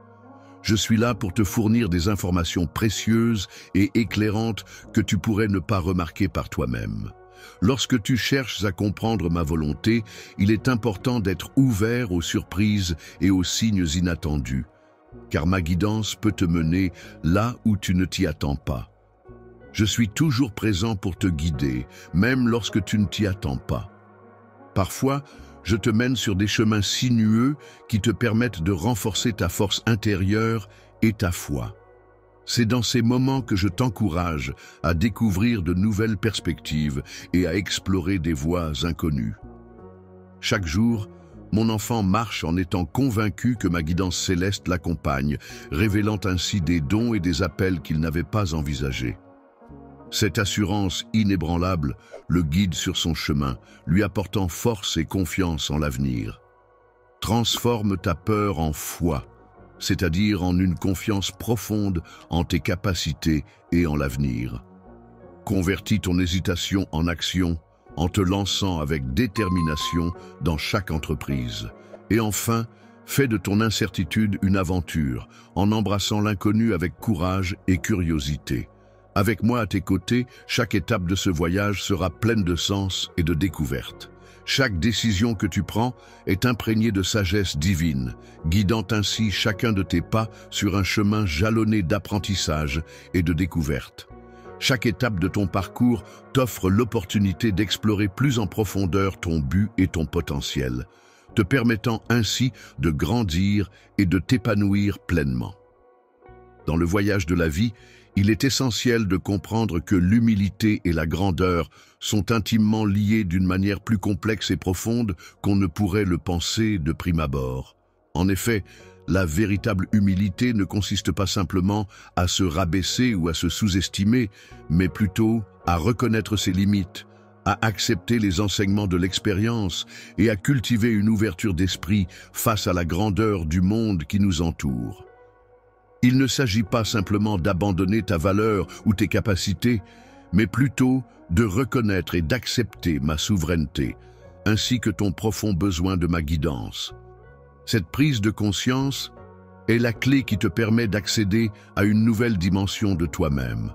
Je suis là pour te fournir des informations précieuses et éclairantes que tu pourrais ne pas remarquer par toi-même. Lorsque tu cherches à comprendre ma volonté, il est important d'être ouvert aux surprises et aux signes inattendus, car ma guidance peut te mener là où tu ne t'y attends pas. Je suis toujours présent pour te guider, même lorsque tu ne t'y attends pas. Parfois, je te mène sur des chemins sinueux qui te permettent de renforcer ta force intérieure et ta foi. C'est dans ces moments que je t'encourage à découvrir de nouvelles perspectives et à explorer des voies inconnues. Chaque jour, mon enfant marche en étant convaincu que ma guidance céleste l'accompagne, révélant ainsi des dons et des appels qu'il n'avait pas envisagés. Cette assurance inébranlable le guide sur son chemin, lui apportant force et confiance en l'avenir. Transforme ta peur en foi, c'est-à-dire en une confiance profonde en tes capacités et en l'avenir. Convertis ton hésitation en action en te lançant avec détermination dans chaque entreprise. Et enfin, fais de ton incertitude une aventure en embrassant l'inconnu avec courage et curiosité. Avec moi à tes côtés, chaque étape de ce voyage sera pleine de sens et de découvertes. Chaque décision que tu prends est imprégnée de sagesse divine, guidant ainsi chacun de tes pas sur un chemin jalonné d'apprentissage et de découverte. Chaque étape de ton parcours t'offre l'opportunité d'explorer plus en profondeur ton but et ton potentiel, te permettant ainsi de grandir et de t'épanouir pleinement. Dans le voyage de la vie, il est essentiel de comprendre que l'humilité et la grandeur sont intimement liées d'une manière plus complexe et profonde qu'on ne pourrait le penser de prime abord. En effet, la véritable humilité ne consiste pas simplement à se rabaisser ou à se sous-estimer, mais plutôt à reconnaître ses limites, à accepter les enseignements de l'expérience et à cultiver une ouverture d'esprit face à la grandeur du monde qui nous entoure. Il ne s'agit pas simplement d'abandonner ta valeur ou tes capacités, mais plutôt de reconnaître et d'accepter ma souveraineté, ainsi que ton profond besoin de ma guidance. Cette prise de conscience est la clé qui te permet d'accéder à une nouvelle dimension de toi-même.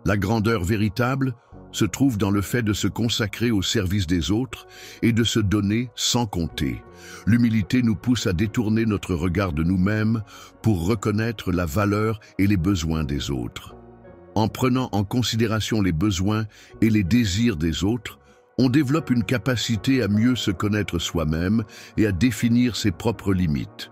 La grandeur véritable se trouve dans le fait de se consacrer au service des autres et de se donner sans compter. L'humilité nous pousse à détourner notre regard de nous-mêmes pour reconnaître la valeur et les besoins des autres. En prenant en considération les besoins et les désirs des autres, on développe une capacité à mieux se connaître soi-même et à définir ses propres limites.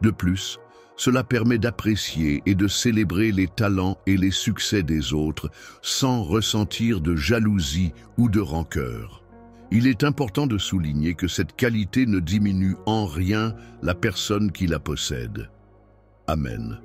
De plus, cela permet d'apprécier et de célébrer les talents et les succès des autres sans ressentir de jalousie ou de rancœur. Il est important de souligner que cette qualité ne diminue en rien la personne qui la possède. Amen.